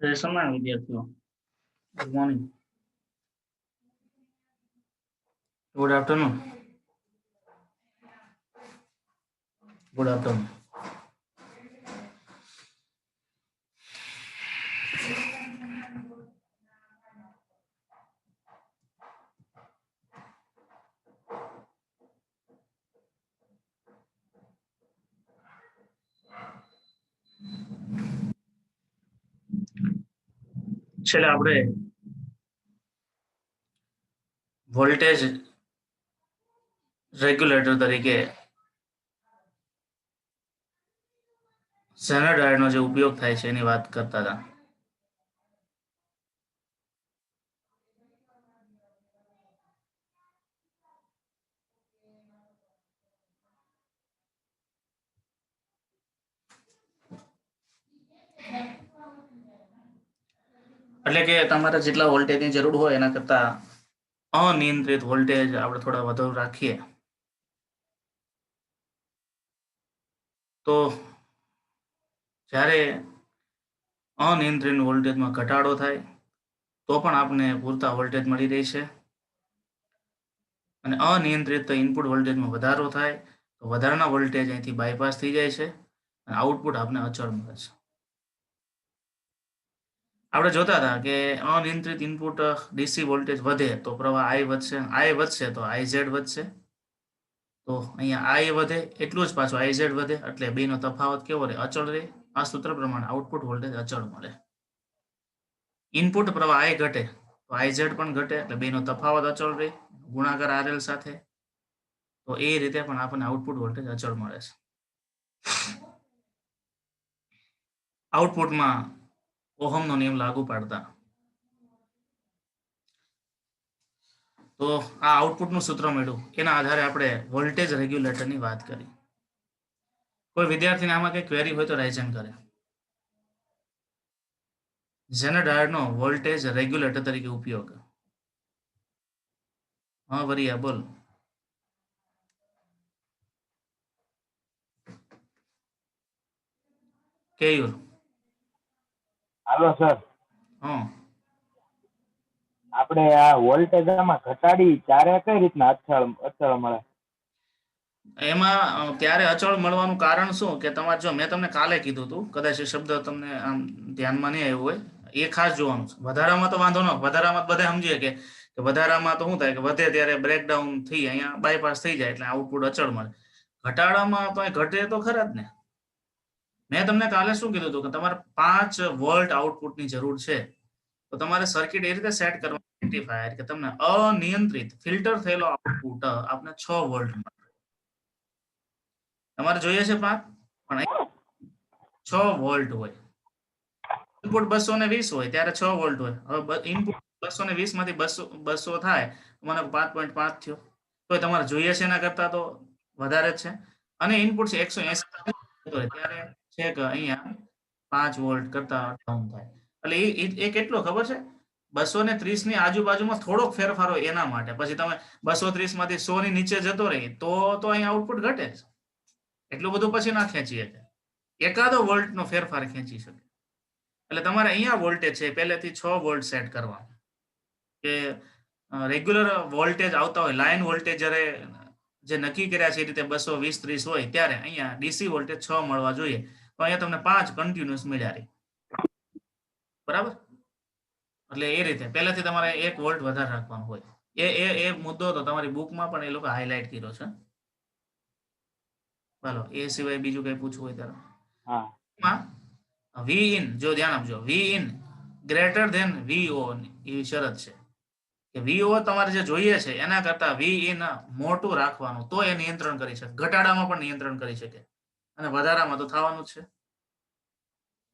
સમાન વિદ્યાર્થીઓ good morning good afternoon good afternoon છેલ્લે આપણે વોલ્ટેજ રેગ્યુલેટર તરીકે ઝેનર ડાયોડનો જે ઉપયોગ થાય છે એની વાત કરતા હતા. એટલે કે તમારે જેટલા વોલ્ટેજની જરૂર હોય એના કરતા અનિયંત્રિત વોલ્ટેજ આપણે થોડા વધુ રાખીએ તો જ્યારે અનિયંત્રિત વોલ્ટેજમાં ઘટાડો થાય તો પણ આપને પૂરતા વોલ્ટેજ મળી રહે છે અને અનિયંત્રિત ઇનપુટ વોલ્ટેજમાં વધારો થાય તો વધારાના વોલ્ટેજ અહીંથી બાયપાસ થઈ જાય છે અને આઉટપુટ આપને અચળ મળે છે. આપણે જોતા હતા કે અનિયંત્રિત ઇનપુટ ડીસી વોલ્ટેજ વધે તો પ્રવાહ આઈ વધશે તો આઈઝેડ વધશે. તો અહીંયા આઈ વધે એટલું જ પાછું આઈઝેડ વધે એટલે બેનો તફાવત કેવો રહે? અચળ રહે. આ સૂત્ર પ્રમાણે આઉટપુટ વોલ્ટેજ અચળ મળે. ઇનપુટ પ્રવાહ આઈ ઘટે તો આઈઝેડ પણ ઘટે એટલે બેનો તફાવત અચળ રહે ગુણાકાર આરએલ સાથે. તો એ રીતે પણ આપણને આઉટપુટ વોલ્ટેજ અચળ મળે છે. આઉટપુટમાં ઓહમનો નિયમ લાગુ પાડતા તો આ આઉટપુટનું સૂત્ર મળ્યું એના આધારે આપણે વોલ્ટેજ રેગ્યુલેટરની વાત કરી. કોઈ વિદ્યાર્થીને આમાં કઈ ક્વેરી હોય તો રાઇઝન કરે. ઝેનર ડાયોડનો વોલ્ટેજ રેગ્યુલેટર તરીકે ઉપયોગ. હા વરિયા બોલ. કેયુર. Hello sir. હા આપણે આ વોલ્ટેજ આમાં ઘટાડી ત્યારે કઈ રીતના અચળ મળે? એમાં ત્યારે અચળ મળવાનું કારણ શું કે તમારે જો મેં તમને કાલે કીધું હતું કદાચ એ શબ્દ તમને આમ ધ્યાનમાં નહીં આવ્યું હોય એ ખાસ જોવાનું છે. વધારામાં તો વાંધો ન વધારામાં બધા સમજીએ કે વધારામાં તો શું થાય કે વધે ત્યારે બ્રેકડાઉન થઈ અહીંયા બાયપાસ થઈ જાય એટલે આઉટપુટ અચળ મળે. ઘટાડામાં તો ઘટે તો ખરા જ ને. મેં તમને કાલે શું કીધું હતું કે તમારે 5 વોલ્ટ આઉટપુટની જરૂર છે તો તમારે સર્કિટ એ રીતે સેટ કરવાનું રેક્ટિફાયર કે તમને અનિયંત્રિત ફિલ્ટર થયેલો આઉટપુટ આપને 6 વોલ્ટ મળે. તમારે જોઈએ છે 5 પણ 6 વોલ્ટ હોય. ઇનપુટ 220 હોય ત્યારે 6 વોલ્ટ હોય. હવે ઇનપુટ 220 માંથી 200 થાય મને 5.5 થયો તો તમારે જોઈએ છે એના કરતા તો વધારે જ છે. અને ઇનપુટ 180 ત્યારે છે કે અહીંયા 5 વોલ્ટ કરતા ડાઉન થાય એટલે એ કેટલો ખબર છે? 230 ની આજુબાજુમાં થોડોક ફેરફાર હોય એના માટે. પછી તમે 230 માંથી 100 ની નીચે જતો રહી તો અહીંયા આઉટપુટ ઘટે છે. એટલું બધું પછી ના ખેંચી શકે. એકાદો વોલ્ટનો ફેરફાર ખેંચી શકે. એટલે તમારે અહીંયા વોલ્ટેજ છે પહેલેથી 6 વોલ્ટ સેટ કરવા કે રેગ્યુલર વોલ્ટેજ આવતા હોય લાઇન વોલ્ટેજ જ્યારે જે નક્કી કર્યા છે એ રીતે 220-30 હોય ત્યારે અહીંયા ડીસી વોલ્ટેજ 6 મળવા જોઈએ તો અહીંયા તમને 5 કન્ટિન્યુઅસ મળ્યા રહે. બરાબર? એટલે એ રીતે પહેલેથી તમારે 1 વોલ્ટ વધારે રાખવાનો હોય. એ મુદ્દો તો તમારી બુકમાં પણ એ લોકો હાઇલાઇટ કર્યો છે. ચાલો એ સિવાય બીજું કઈ પૂછવું હોય ત્યારે હા વી ઇન જો ધ્યાન આપજો વી ઇન ગ્રેટર ધેન વીઓ એવી શરત છે કે વીઓ તમારે જે જોઈએ છે એના કરતા વી ઇન મોટું રાખવાનું તો એ નિયંત્રણ કરી શકે. ઘટાડામાં પણ નિયંત્રણ કરી શકે અને વધારામાં તો થવાનું જ છે.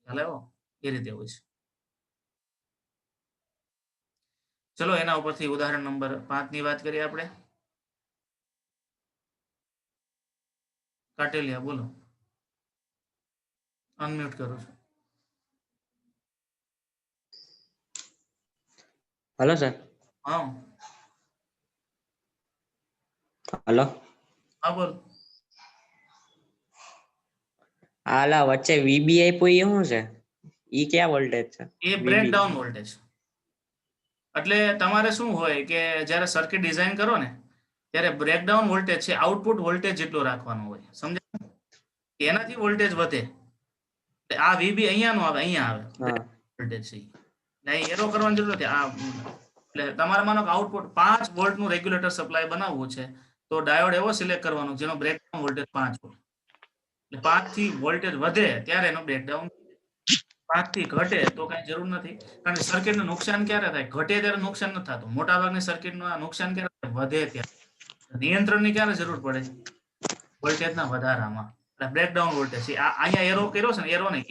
ચાલે એ રીતે હોય છે. ચલો એના ઉપરથી ઉદાહરણ નંબર 5 ની વાત કરીએ આપણે. કાટેલિયા બોલો. અનમ્યુટ કરું છું. Hello sir. हाँ हेलो. हाँ बोल. आला वच्चे वीबी आप्યું એ શું છે? ઈ કયા વોલ્ટેજ છે? એ VB. Breakdown voltage. એટલે તમારે શું હોય કે જ્યારે સર્કિટ ડિઝાઇન કરો ને ત્યારે બ્રેકડાઉન વોલ્ટેજ છે આઉટપુટ વોલ્ટેજ જેટલો રાખવાનો હોય, સમજાય? એનાથી વોલ્ટેજ વધે. આ વીબી અહીંયા નો આવે, અહીંયા આવે હા વોલ્ટેજ છે. નહીં એરો કરવાની જરૂર નથી. આ એટલે તમારે માનો કે આઉટપુટ 5 વોલ્ટ નું રેગ્યુલેટર સપ્લાય બનાવવું છે તો ડાયોડ એવો સિલેક્ટ કરવાનો જેનો બ્રેકડાઉન વોલ્ટેજ 5 વોલ્ટ. એટલે 5 થી વોલ્ટેજ વધે ત્યારે એનો બ્રેકડાઉન, 5 થી ઘટે તો કઈ જરૂર નથી. કારણ કે સર્કિટનું નુકસાન ક્યારે થાય? ઘટે ત્યારે નુકસાન નથી થતું. મોટાભાગની સર્કિટનું નુકસાન ક્યારે થાય? વધે ત્યારે. નિયંત્રણની ક્યારે જરૂર પડે? વોલ્ટેજના વધારામાં. એટલે બ્રેકડાઉન વોલ્ટેજ છે. આ અહીંયા એરો કર્યો છે ને, એરો નહીં,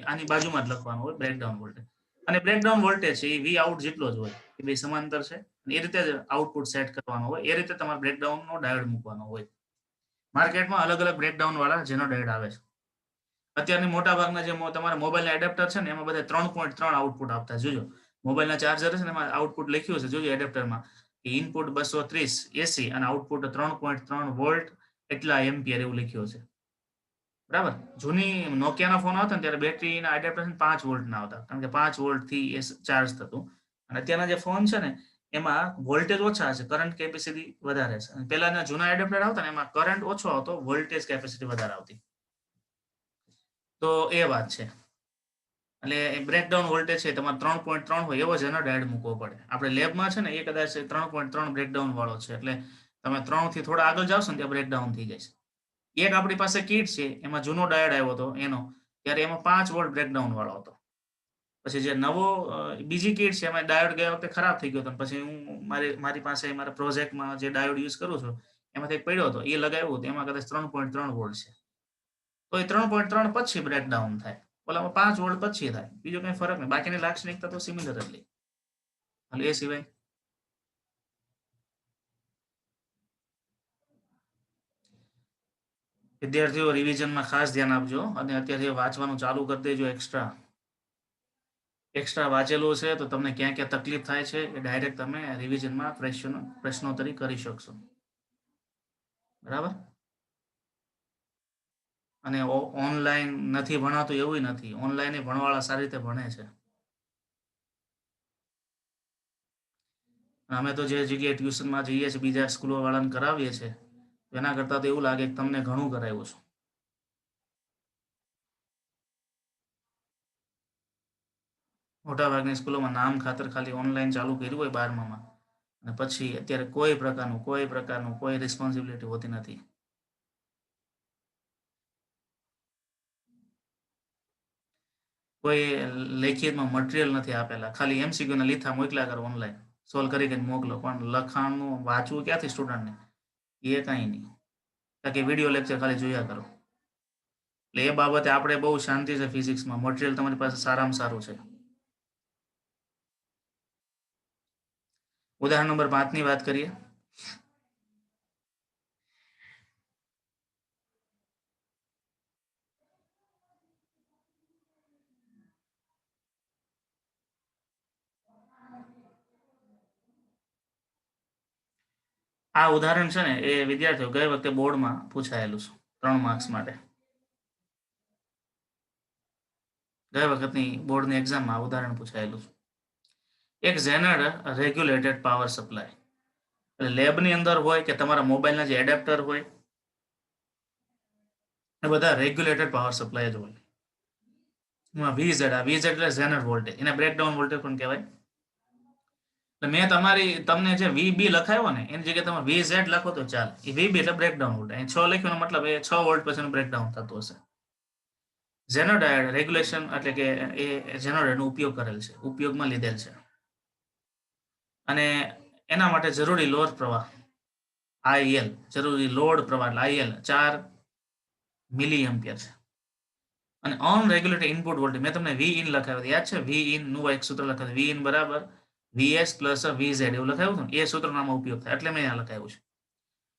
આની બાજુમાં જ લખવાનું હોય બ્રેકડાઉન વોલ્ટેજ. અને બ્રેકડાઉન વોલ્ટેજ છે એ વી આઉટ જેટલો જ હોય, એ બે સમાંતર છે. એ રીતે જ આઉટપુટ સેટ કરવાનો હોય, એ રીતે તમારે બ્રેકડાઉનનો ડાયોડ મૂકવાનો હોય. માર્કેટમાં અલગ અલગ બ્રેકડાઉન વાળા જેનો ડાયોડ આવે છે. અત્યારની મોટા ભાગના જે તમારા મોબાઈલના એડેપ્ટર છે ને એમાં બધા 3.3 આઉટપુટ આપતા જોજો. મોબાઈલના ચાર્જર છે ને એમાં આઉટપુટ લખ્યું છે જોજો એડેપ્ટરમાં કે ઇનપુટ 230 એસી અને આઉટપુટ 3.3 વોલ્ટ એટલા એમ્પિયર એવું લખ્યું છે. બરાબર. જૂની નોકિયાના ફોન આવતા ને ત્યારે બેટરીના એડેપ્ટર 5 વોલ્ટના આવતા, કારણ કે 5 વોલ્ટથી એ ચાર્જ થતું. અને અત્યારના જે ફોન છે ને એમાં વોલ્ટેજ ઓછા છે, કરંટ કેપેસિટી વધારે છે. અને પહેલાના જૂના એડેપ્ટર આવતા ને એમાં કરંટ ઓછો આવતો, વોલ્ટેજ કેપેસિટી વધારે આવતી. તો એ વાત છે. એટલે બ્રેકડાઉન વોલ્ટેજ છે તમારે 3.3 હોય એવો જ એનો ડાયોડ મૂકવો પડે. આપણે લેબમાં છે ને એ કદાચ 3.3 બ્રેકડાઉન વાળો છે, એટલે તમે 3 થી થોડા આગળ જાવશો ને ત્યાં બ્રેકડાઉન થઈ જાય છે. એક આપણી પાસે કીટ છે એમાં જૂનો ડાયોડ આવ્યો હતો એનો, ત્યારે એમાં 5 વોલ્ટ બ્રેકડાઉન વાળો હતો. પછી જે નવો બીજી કીટ છે એમાં ડાયોડ ગયા વખતે ખરાબ થઈ ગયો હતો, પછી હું મારી પાસે મારા પ્રોજેક્ટમાં જે ડાયોડ યુઝ કરું છું એમાંથી એક પડ્યો હતો, એ લગાવ્યો હતો, એમાં કદાચ 3.3 વોલ્ટ છે. તો એ 3.3 પછી બ્રેકડાઉન થાય, ઓલામાં 5 વોલ્ટ પછી થાય, બીજો કઈ ફરક નહીં. બાકીની લાક્ષણિકતા તો સિમિલર જ લે. એટલે એ સિવાય વિદ્યાર્થીઓ રિવિઝનમાં ખાસ ધ્યાન આપજો અને અત્યારે વાંચવાનું ચાલુ કરી દેજો. એક્સ્ટ્રા વાંચેલું છે તો તમને ક્યાં ક્યાં તકલીફ થાય છે એ ડાયરેક્ટ તમે રિવિઝનમાં પ્રશ્નોત્તરી કરી શકશો. બરાબર. અને ઓનલાઈન નથી ભણાતું એવું નથી, ઓનલાઈન ભણવાળા સારી રીતે ભણે છે. અમે તો જે જગ્યાએ ટ્યુશનમાં જઈએ છીએ બીજા સ્કૂલો વાળાને કરાવીએ છીએ, એના કરતાં તો એવું લાગે કે તમને ઘણું કરાવ્યું છે. મોટાભાગની સ્કૂલોમાં નામ ખાતર ખાલી ઓનલાઈન ચાલુ કર્યું હોય 12માં, અને પછી અત્યારે કોઈ પ્રકારનું કોઈ રિસ્પોન્સિબિલિટી હોતી નથી. કોઈ લેખિતમાં મટીરિયલ નથી આપેલા, ખાલી MCQ ના લીથા મોકલ્યા કરો, ઓનલાઈન સોલ્વ કરીને મોકલો, પણ લખાણનું વાંચવું ક્યાંથી સ્ટુડન્ટને? એ કાંઈ નહીં, કારણ કે વિડીયો લેક્ચર ખાલી જોયા કરો. એટલે એ બાબતે આપણે બહુ શાંતિ છે. ફિઝિક્સમાં મટીરિયલ તમારી પાસે સારામાં સારું છે. ઉદાહરણ નંબર 5 ની વાત કરીએ. આ ઉદાહરણ છે ને એ વિદ્યાર્થીઓ ગઈ વખતે બોર્ડમાં પૂછાયેલું છે 3 માર્ક્સ માટે. ગઈ વખતની બોર્ડની એક્ઝામમાં આ ઉદાહરણ પૂછાયેલું છે. એક ઝેનર રેગ્યુલેટેડ પાવર સપ્લાય, એટલે લેબની અંદર હોય કે તમારા મોબાઈલના જે એડેપ્ટર હોય એ બધા રેગ્યુલેટેડ પાવર સપ્લાય જ હોય. VZ એટલે ઝેનર વોલ્ટેજ, એને બ્રેકડાઉન વોલ્ટેજ પણ કહેવાય. મેં તમને જે VB લખાયો ને એની જગ્યાએ તમે VZ લખો તો ચાલે. એ VB એટલે બ્રેકડાઉન વોલ્ટેજ. અહીં 6 લખ્યો મતલબ એ 6 વોલ્ટ પછીનું બ્રેકડાઉન થતું હશે. ઝેનર ડાયોડ રેગ્યુલેશન એટલે કે એ ઝેનર ડાયોડનો ઉપયોગ કરેલ છે, ઉપયોગમાં લીધેલ છે. અને એના માટે જરૂરી લોડ પ્રવાહ IL, જરૂરી લોડ પ્રવાહ એટલે IL 4 મિલી એમ્પિયર છે. અને અનરેગ્યુલેટેડ ઇનપુટ વોલ્ટેજ મેં તમને Vin લખાવ્યું યાદ છે? Vin નું એક સૂત્ર લખાવ્યું, Vin બરાબર VS પ્લસ VZ એવું લખાયું હતું ને, એ સૂત્રનો આમાં ઉપયોગ થાય એટલે મેં આ લખાવ્યું છે.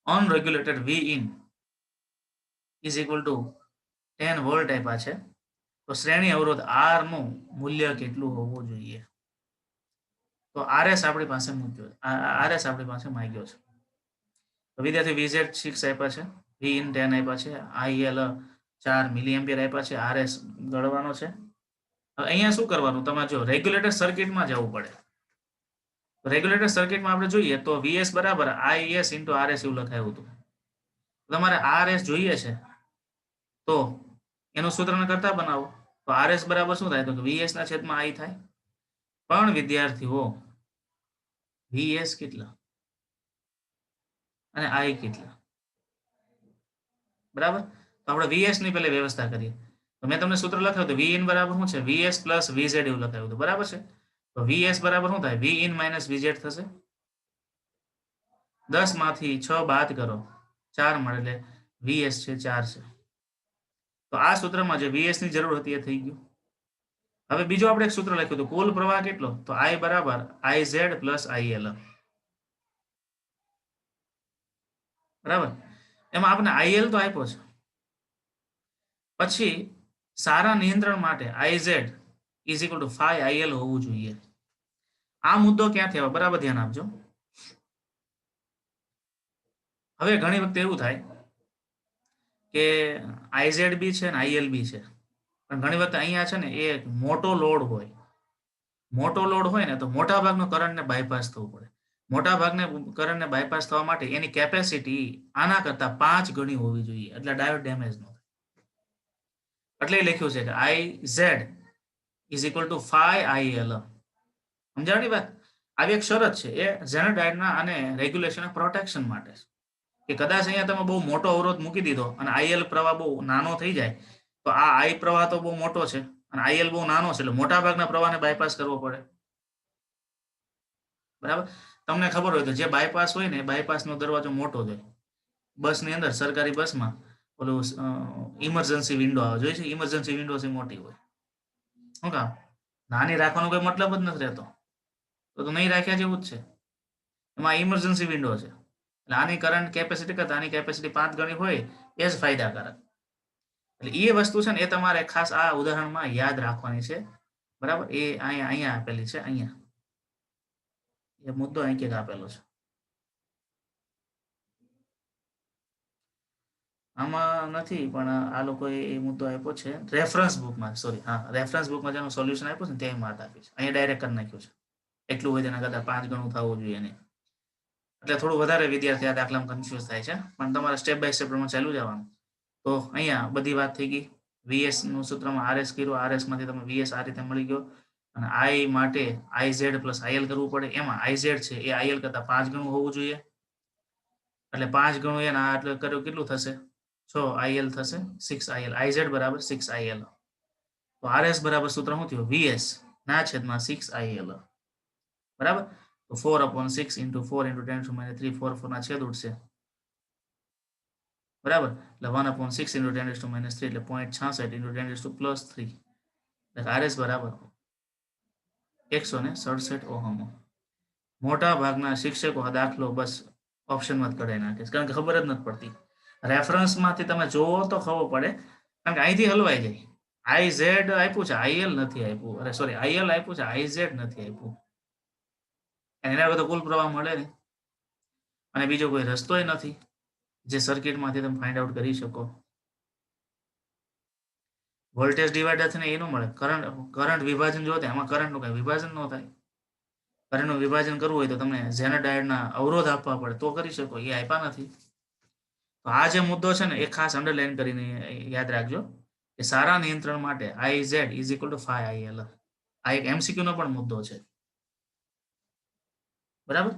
અનરેગ્યુલેટેડ Vin is equal two 10 volt આપ્યા છે, તો શ્રેણી અવરોધ R નું મૂલ્ય કેટલું હોવું જોઈએ? તો RS આપણી પાસે મૂક્યો, RS આપણી પાસે માંગ્યો છે. તો વિદ્યાર્થી VZ 6 આપ્યા છે, Vin 10 આપ્યા છે, IL 4 મિલી એમ્પિયર આપ્યા છે, RS ગણવાનો છે. હવે અહીંયા શું કરવાનું, તમારે જો રેગ્યુલેટર સર્કિટમાં જવું પડે. રેગ્યુલેટર સર્કિટમાં આપણે જોઈએ તો વીએસ બરાબર આઈએસ ઇન્ટુ આરએસ એવું લખાયું હતું. તમારે આરએસ જોઈએ છે તો એનું સૂત્રને કરતા બનાવો. તો આરએસ બરાબર શું થાય, તો વીએસ ના છેદમાં આઈ થાય. પણ વિદ્યાર્થીઓ વીએસ કેટલા અને આઈ કેટલા, બરાબર? તો આપણે વીએસ ની પહેલા વ્યવસ્થા કરીએ. તો મેં તમને સૂત્ર લખાવ્યું તો વી ઇન બરાબર શું છે, વીએસ પ્લસ વીઝેડ એવું લખાયું હતું, બરાબર છે? તો વીએસ બરાબર શું થાય, વી ઇન માઇનસ વીઝેડ થશે. 10 માંથી 6 બાદ કરો 4 મળે એટલે વીએસ છે 4 છે. તો આ સૂત્રમાં જે વીએસ ની જરૂર હતી એ થઈ ગયું. હવે બીજું આપણે એક સૂત્ર લખ્યું હતું, કુલ પ્રવાહ કેટલો, તો આઈ બરાબર આઈ ઝેડ પ્લસ આઈએલ, બરાબર? એમાં આપણે આઈએલ તો આપ્યો છે. પછી સારા નિયંત્રણ માટે આઈઝેડ ઇઝ ઇક્વલ ટુ 5 આઈએલ હોવું જોઈએ. આ મુદ્દો ક્યાંથી આવે, બરાબર ધ્યાન આપજો. હવે ઘણી વખત એવું થાય કે આઈઝેડ બી છે ને આઈએલ બી છે, પણ ઘણી વખત અહીંયા છે ને એ મોટો લોડ હોય. મોટો લોડ હોય ને તો મોટા ભાગનો કરંટને બાયપાસ થવું પડે. મોટા ભાગને કરંટને બાયપાસ થવા માટે એની કેપેસિટી આના કરતા 5 ગણી હોવી જોઈએ, એટલે ડાયોડ ડેમેજ ન થાય. એટલે લખ્યું છે કે I Z is equal to 5 IL. સમજાણી વાત? આવી એક શરત છે, એ ઝેનર ડાયોડના અને રેગ્યુલેશન પ્રોટેક્શન માટે છે કે કદાચ અહીંયા તમે બહુ મોટો અવરોધ મૂકી દીધો અને આઈએલ પ્રવાહ બહુ નાનો થઈ જાય તો આ આઈ પ્રવાહ તો બહુ મોટો છે અને આઈએલ બહુ નાનો છે, એટલે મોટા ભાગના પ્રવાહને બાયપાસ કરવો પડે, બરાબર? તમને ખબર હોય તો જે બાયપાસ હોય ને, બાયપાસનો દરવાજો મોટો જ હોય. બસની અંદર, સરકારી બસમાં ઓલું ઇમરજન્સી વિન્ડો આવે, જોઈ છે? ઇમરજન્સી વિન્ડો છે મોટી હોય. શું કામ? નાની રાખવાનો કોઈ મતલબ જ નથી રહેતો. તો નહીં રાખ્યા જેવું જ છે. એમાં ઇમરજન્સી વિન્ડો છે, એટલે આની કરંટ કેપેસિટી કરતા આની કેપેસિટી 5 ગણી હોય એ જ ફાયદાકારક. એટલે એ વસ્તુ છે ને એ તમારે ખાસ આ ઉદાહરણમાં યાદ રાખવાની છે, બરાબર? એ અહીંયા આપેલી છે, અહીંયા એ મુદ્દો અહીં ક્યાંક આપેલો છે. આમાં નથી, પણ આ લોકોએ એ મુદ્દો આપ્યો છે રેફરન્સ બુકમાં. સોરી, હા, રેફરન્સ બુકમાં જેનું સોલ્યુશન આપ્યું છે ને ત્યાં વાત આપી છે. અહીંયા ડાયરેક્ટ કરી નાખ્યું છે. એટલું હોય તેના કરતાં 5 ગણું થવું જોઈએ નહીં. એટલે થોડું વધારે વિદ્યાર્થી આ દાખલામાં કન્ફ્યુઝ થાય છે, પણ તમારે સ્ટેપ બાય સ્ટેપ પ્રમાણે ચાલુ જવાનું. તો અહીંયા બધી વાત થઈ ગઈ. વીએસ નું સૂત્રમાં આરએસ કર્યું, આરએસ માંથી તમે વીએસ આ રીતે મળી ગયો. અને આઈ માટે આઈઝેડ પ્લસ આઈએલ કરવું પડે. એમાં આઈઝેડ છે એ આઈએલ કરતાં 5 ગણું હોવું જોઈએ, એટલે 5 ગણું એના એટલે કર્યું કેટલું થશે, 6 આઈએલ થશે, 6 આઈએલ. આઈઝેડ બરાબર 6 આઈએલ. તો આરએસ બરાબર સૂત્ર શું થયું, વીએસ ના છેદમાં 6 આઈએલ, બરાબર? તો 4/6 into 4 into 10⁻³ 4 4 ના છેદ ઉડશે, બરાબર? એટલે 1/6 into 10⁻³ એટલે 0.66 into 10⁻+3, એટલે આરએસ બરાબર 167 ઓહમ. મોટા ભાગના શિક્ષકો આ દાખલો બસ ઓપ્શનમાં જ કઢાઈ નાખે છે, કારણ કે ખબર જ નથી પડતી. રેફરન્સમાંથી તમે જોવો તો ખબર પડે, કારણ કે અહીંથી હલવાઈ જાય. આઈ ઝેડ આપ્યું છે, આઈએલ નથી આપ્યું, અરે સોરી, આઈએલ આપ્યું છે, આઈ ઝેડ નથી આપ્યું. એના વગર તો કુલ પ્રવાહ મળે નહીં, અને બીજો કોઈ રસ્તો નથી જે સર્કિટમાંથી તમે ફાઇન્ડ આઉટ કરી શકો. વોલ્ટેજ ડિવાઇડર થઈને એનું મળે, કરંટ વિભાજન જો એમાં કરંટનું કઈ વિભાજન ન થાય. કરંટનું વિભાજન કરવું હોય તો તમને ઝેનર ડાયોડના અવરોધ આપવા પડે તો કરી શકો, એ આપ્યા નથી. તો આ જે મુદ્દો છે ને એ ખાસ અંડરલાઈન કરીને યાદ રાખજો કે સારા નિયંત્રણ માટે આઈ Z is equal to 5 IL. આ એક એમસીક્યુ નો પણ મુદ્દો છે, બરાબર?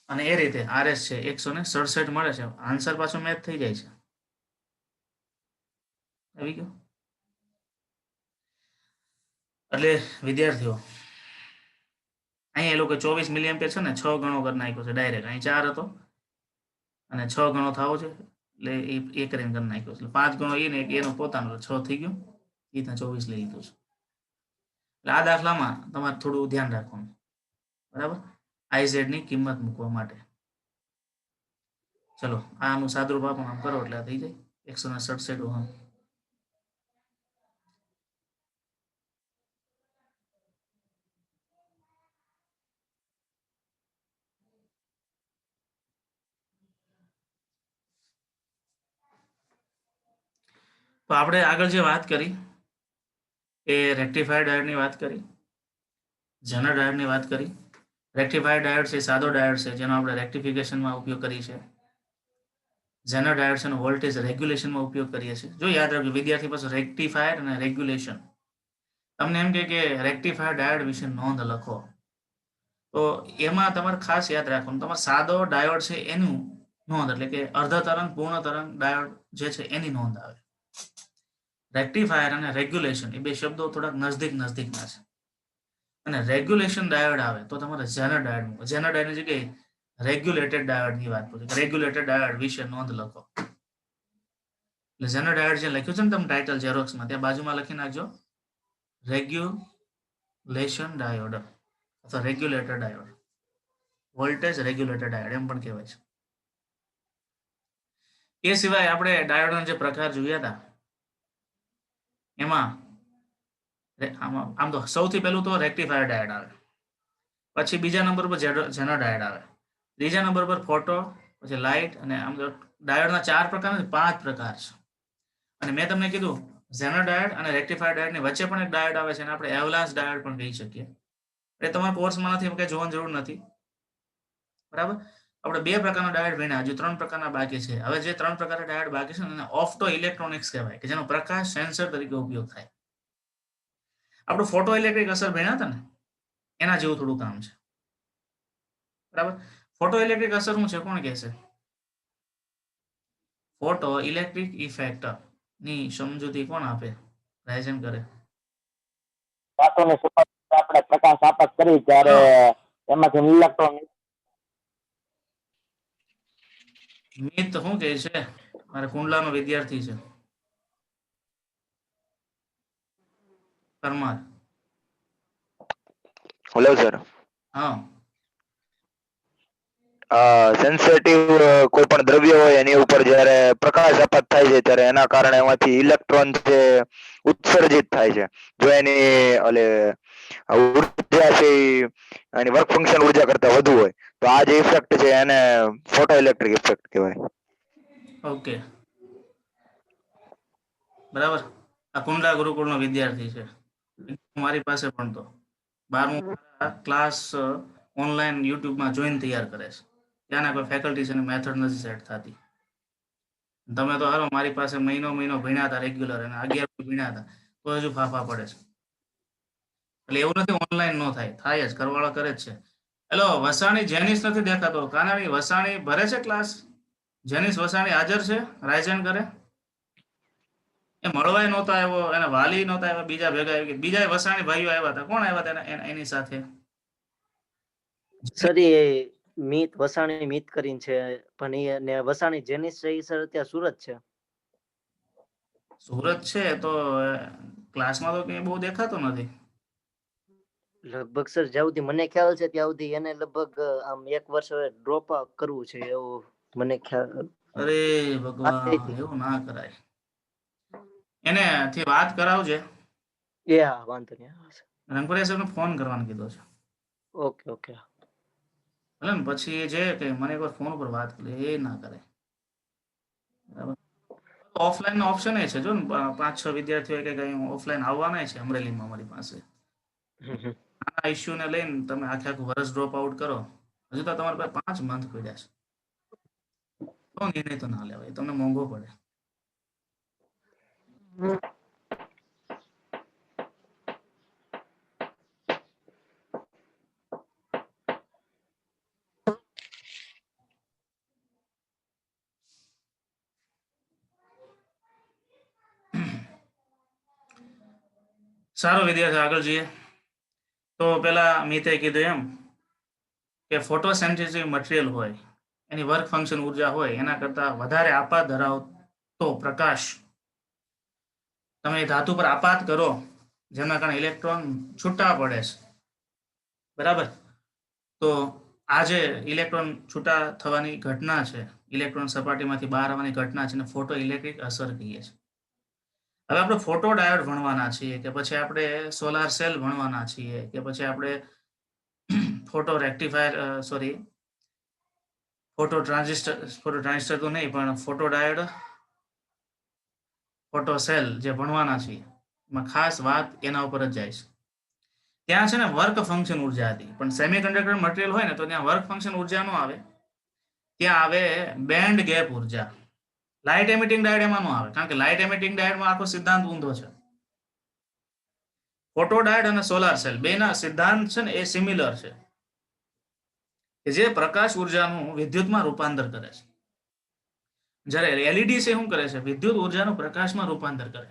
અને એ રીતે આરએસ છે 167 મળે છે. આન્સર પાછો મેચ થઈ જાય છે. આવી ગયો? એટલે વિદ્યાર્થીઓ અહીંયા એ લોકો 24 મિલિએમ્પિયર છે ને 6 ગણો કરી નાખ્યો છે ડાયરેક્ટ. અહીં 4 હતો અને 6 ગણો થવો છે, એટલે એ કરીને કરી નાખ્યો છે. 5 ગણો એ ને એનો પોતાનો 6 થઈ ગયો, એ ત્યાં 24 લઈ લીધું છે. એટલે આ દાખલામાં તમારે થોડું ધ્યાન રાખવાનું, બરાબર? આઈઝેડ ની કિંમત મૂકવા માટે. ચલો આનું સાદુરૂપ આપો, આમ કરો એટલે થઈ જાય 167 ઓહમ. તો આપણે આગળ જે વાત કરી એ રેક્ટિફાયર ડાયોડની વાત કરી, ઝેનર ડાયોડની વાત કરી. રેક્ટિફાયર ડાયોડ છે સાદો ડાયોડ છે જેનો આપણે રેક્ટિફિકેશનમાં ઉપયોગ કરીએ છીએ. ઝેનર ડાયોડ છે એનો વોલ્ટેજ રેગ્યુલેશનમાં ઉપયોગ કરીએ છીએ. જો યાદ રાખજો વિદ્યાર્થી પાસે રેક્ટિફાયર અને રેગ્યુલેશન. તમને એમ કે રેક્ટિફાયર ડાયોડ વિશે નોંધ લખો, તો એમાં તમારે ખાસ યાદ રાખવાનું તમારે સાદો ડાયોડ છે એનું નોંધ, એટલે કે અર્ધ તરંગ પૂર્ણ તરંગ ડાયોડ જે છે એની નોંધ આવે. રેક્ટિફાયર અને રેગ્યુલેશન એ બે શબ્દો થોડાક નજદીકના છે. અને રેગ્યુલેશન ડાયોડ આવે તો તમારે ઝેનર ડાયોડ મૂકો. ઝેનર ડાયોડની જગ્યાએ રેગ્યુલેટેડ ડાયોડની વાત પૂછી. રેગ્યુલેટેડ ડાયોડ વિશે નોંધ લખો. એટલે ઝેનર ડાયોડ જે લખ્યું છે ને તમે ટાઇટલ ઝેરોક્સમાં ત્યાં બાજુમાં લખી નાખજો રેગ્યુલેશન ડાયોડ અથવા regulator diode, voltage regulator diode એમ પણ કહેવાય છે. એ સિવાય આપણે ડાયોડના જે પ્રકાર જોયા હતા એમાં આમ તો સૌથી પહેલું તો રેક્ટિફાયર ડાયોડ આવે, પછી બીજા નંબર પર ઝેનર ડાયોડ આવે, ત્રીજા નંબર પર ફોટો, પછી લાઇટ, અને આમ તો ડાયોડના 4 પ્રકાર નથી 5 પ્રકાર છે. અને મેં તમને કીધું ઝેનર ડાયોડ અને રેક્ટિફાયર ડાયોડની વચ્ચે પણ એક ડાયોડ આવે છે અને આપણે એવલાન્સ ડાયોડ પણ કહી શકીએ. એ તમારા કોર્સમાં નથી, કંઈ જોવાની જરૂર નથી, બરાબર. આપણે 2 પ્રકારના ડાયોડ ભણ્યા, હજુ 3 પ્રકારના બાકી છે. હવે જે 3 પ્રકારના ડાયોડ બાકી છે એને ઓપ્ટો ઇલેક્ટ્રોનિક્સ કહેવાય, કે જેનો પ્રકાશ સેન્સર તરીકે ઉપયોગ થાય. આપણું ફોટો ઇલેક્ટ્રિક અસર ભણ્યા હતા ને એના જેવું થોડું કામ છે, બરાબર. ફોટો ઇલેક્ટ્રિક અસર શું છે કોણ કહેશે? ફોટો ઇલેક્ટ્રિક ઇફેક્ટ ની સમજૂતી કોણ આપે? રાયઝન કરે. ધાતુની સપાટી આપણે પ્રકાશ આપત કરી ત્યારે એમાંથી ઇલેક્ટ્રોન મિત શું કહે છે? મારે કુંડલાનો વિદ્યાર્થી છે પરમાર. Hello sir. હા, સેન્સિટિવ કોઈ પણ દ્રવ્ય હોય એની ઉપર જ્યારે પ્રકાશ આપાત થાય છે ત્યારે એના કારણે એમાંથી ઇલેક્ટ્રોન છે ઉત્સર્જિત થાય છે. જો એની ઓલે ઉર્જા છે એની વર્ક ફંક્શન ઉર્જા કરતા વધુ હોય તો આ જે ઇફેક્ટ છે એને ફોટો ઇલેક્ટ્રિક ઇફેક્ટ કહેવાય. ઓકે, બરાબર. આ કુંડલા ગુરુકુળનો વિદ્યાર્થી છે, મારી પાસે પણ તો 12મું ક્લાસ ઓનલાઈન યુટ્યુબમાં જોઈને તૈયાર કરે છે. ત્યાંના કોઈ ફેકલ્ટી છે મેથડ નથી સેટ થતી. તમે તો હારો મારી પાસે મહિનો ભણ્યા હતા રેગ્યુલર અને 11 ભણ્યા હતા તો હજુ ફાફા પડે છે. એટલે એવું નથી ઓનલાઈન નો થાય જ, કરવાળા કરે જ છે. હેલો, વસાણી જેનિસ નથી દેખાતો. કાનાણી વસાણી ભરે છે ક્લાસ? જેનિસ વસાણી હાજર છે? રાયઝન કરે. એ મળવાય નહોતા આવ્યો, એને વાલી નહોતા આવ્યા, બીજા ભેગા આવી ગયા. બીજા વસાણી ભાઈઓ આવ્યા હતા. કોણ આવ્યા હતા એની સાથે? સર એ મિત વસાણી મિત કરીને છે પણ એ ને વસાણી જેનિસ છે એ સર અત્યારે સુરત છે. સુરત છે તો ક્લાસમાં તો કઈ બહુ દેખાતો નથી. લગભગ સર જ્યાં સુધી મને ખ્યાલ છે ત્યાં સુધી એને લગભગ આમ 1 વર્ષ હવે ડ્રોપ કરવું છે એવું મને ખ્યાલ. અરે ભગવાન, એવું ના કરાય. એને થી વાત કરાવજે. એ હા, વાંધો નહીં. રંગપુરિયા સાહેબને ફોન કરવાનો કીધો છે. Okay okay. ભલે ને પછી એ જે કે મને એકવાર ફોન ઉપર વાત કરી, એ ના કરે. બરાબર. ઓફલાઈન નો ઓપ્શન એ છે, જો ને 5-6 વિદ્યાર્થીઓ કે કઈ ઓફલાઈન આવવાના છે અમરેલીમાં અમારી પાસે. આ ઇસ્યુ ને લઈને તમે આખું વર્ષ ડ્રોપ આઉટ કરો, હજુ તો તમારી પાસે 5 મંથ પડ્યા છે. તો નિર્ણય તો ના લેવાય, તમને મોંઘો પડે. સારો વિદ્યાર્થી, આગળ જઈએ. તો પેલા મિતે કીધું એમ કે ફોટોસેન્થેસિસ મટીરિયલ હોય એની વર્ક ફંક્શન ઉર્જા હોય એના કરતા વધારે આપાત ધરાવતો પ્રકાશ તમે ધાતુ પર આપાત કરો જેના કારણે ઇલેક્ટ્રોન છૂટા પડે છે, બરાબર. તો આ જે ઇલેક્ટ્રોન છૂટા થવાની ઘટના છે, ઇલેક્ટ્રોન સપાટીમાંથી બહાર આવવાની ઘટના છે, એને ફોટો ઇલેક્ટ્રિક અસર કહીએ છીએ. હવે આપણે ફોટો ડાયોડ ભણવાના છીએ કે પછી આપણે સોલાર સેલ ભણવાના છીએ કે પછી આપણે ફોટો રેક્ટિફાયર ફોટો ટ્રાન્ઝિસ્ટર તો નહીં પણ ફોટો ડાયોડ ફોટો સેલ જે ભણવાના છીએ, એમાં ખાસ વાત એના ઉપર જ જાય છે. ત્યાં છે ને વર્ક ફંક્શન ઉર્જા હતી, પણ સેમિકન્ડક્ટર મટીરિયલ હોય ને તો ત્યાં વર્ક ફંક્શન ઉર્જા નો આવે, ત્યાં આવે બેન્ડ ગેપ ઉર્જા. લાઇટ એમિટિંગ ડાયોડ એમાં નો આવે, કારણ કે લાઇટ એમિટિંગ ડાયોડમાં આખો સિદ્ધાંત ઊંધો છે. ફોટો ડાયોડ અને સોલાર સેલ બેના સિદ્ધાંત છે ને એ સિમિલર છે, કે જે પ્રકાશ ઉર્જાનું વિદ્યુતમાં રૂપાંતર કરે છે. જ્યારે એલઈડી છે શું કરે છે? વિદ્યુત ઉર્જાનું પ્રકાશમાં રૂપાંતર કરે.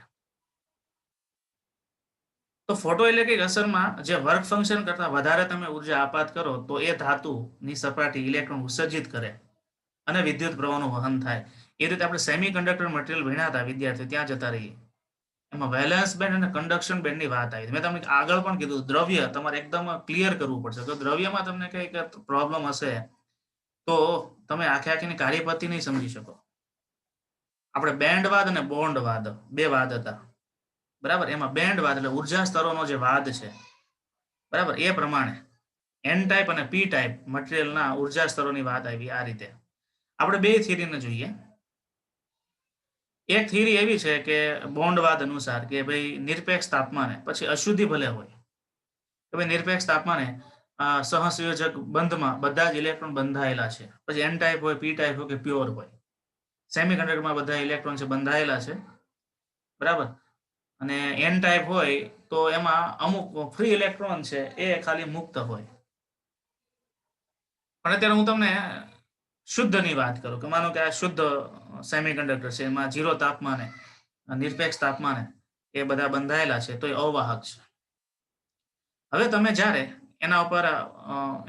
તો ફોટો ઇલેક્ટ્રિક અસરમાં જે વર્ક ફંક્શન કરતા વધારે તમે ઉર્જા આપાત કરો તો એ ધાતુની સપાટી ઇલેક્ટ્રોન ઉત્સર્જિત કરે અને વિદ્યુત પ્રવાહનું વહન થાય. એ રીતે આપણે સેમિકન્ડક્ટર મટીરિયલ ભણ્યા હતા વિદ્યાર્થીઓ, ત્યાં જતા રહીએ. એમાં વેલેન્સ બેન્ડ અને કન્ડક્શન બેન્ડની વાત આવી. મેં તમને આગળ પણ કીધું, દ્રવ્ય તમારે એકદમ ક્લિયર કરવું પડશે. તો દ્રવ્યમાં તમને કંઈક પ્રોબ્લેમ હશે તો તમે આખીની કાર્યપદ્ધતિ નહીં સમજી શકો. આપણે બેન્ડવાદ અને બોન્ડવાદ બે વાદ હતા, બરાબર. એમાં બેન્ડવાદ એટલે ઉર્જા સ્તરોનો જે વાદ છે, બરાબર, એ પ્રમાણે એન ટાઈપ અને પી ટાઈપ મટીરિયલના ઉર્જા સ્તરોની વાત આવી. આ રીતે આપણે બે થિયરીને જોઈએ. એક થિયરી એવી છે કે બોન્ડવાદ અનુસાર કે ભાઈ નિરપેક્ષ તાપમાને, પછી અશુદ્ધિ ભલે હોય કે ભાઈ નિરપેક્ષ તાપમાને સહસંયોજક બંધમાં બધા જ ઇલેક્ટ્રોન બંધાયેલા છે. પછી એન ટાઈપ હોય, પી ટાઈપ હોય કે પ્યોર હોય, સેમિકન્ડક્ટરમાં બધા ઇલેક્ટ્રોન છે બંધાયેલા છે, બરાબર. અને એન ટાઈપ હોય તો એમાં અમુક ફ્રી ઇલેક્ટ્રોન છે એ ખાલી મુક્ત હોય. પણ અત્યારે હું તમને શુદ્ધની વાત કરું કે માનો કે આ શુદ્ધ સેમિકન્ડક્ટર છે, એમાં 0 તાપમાને, નિરપેક્ષ તાપમાને એ બધા બંધાયેલા છે, તો એ અવાહક છે. હવે તમે જ્યારે એના ઉપર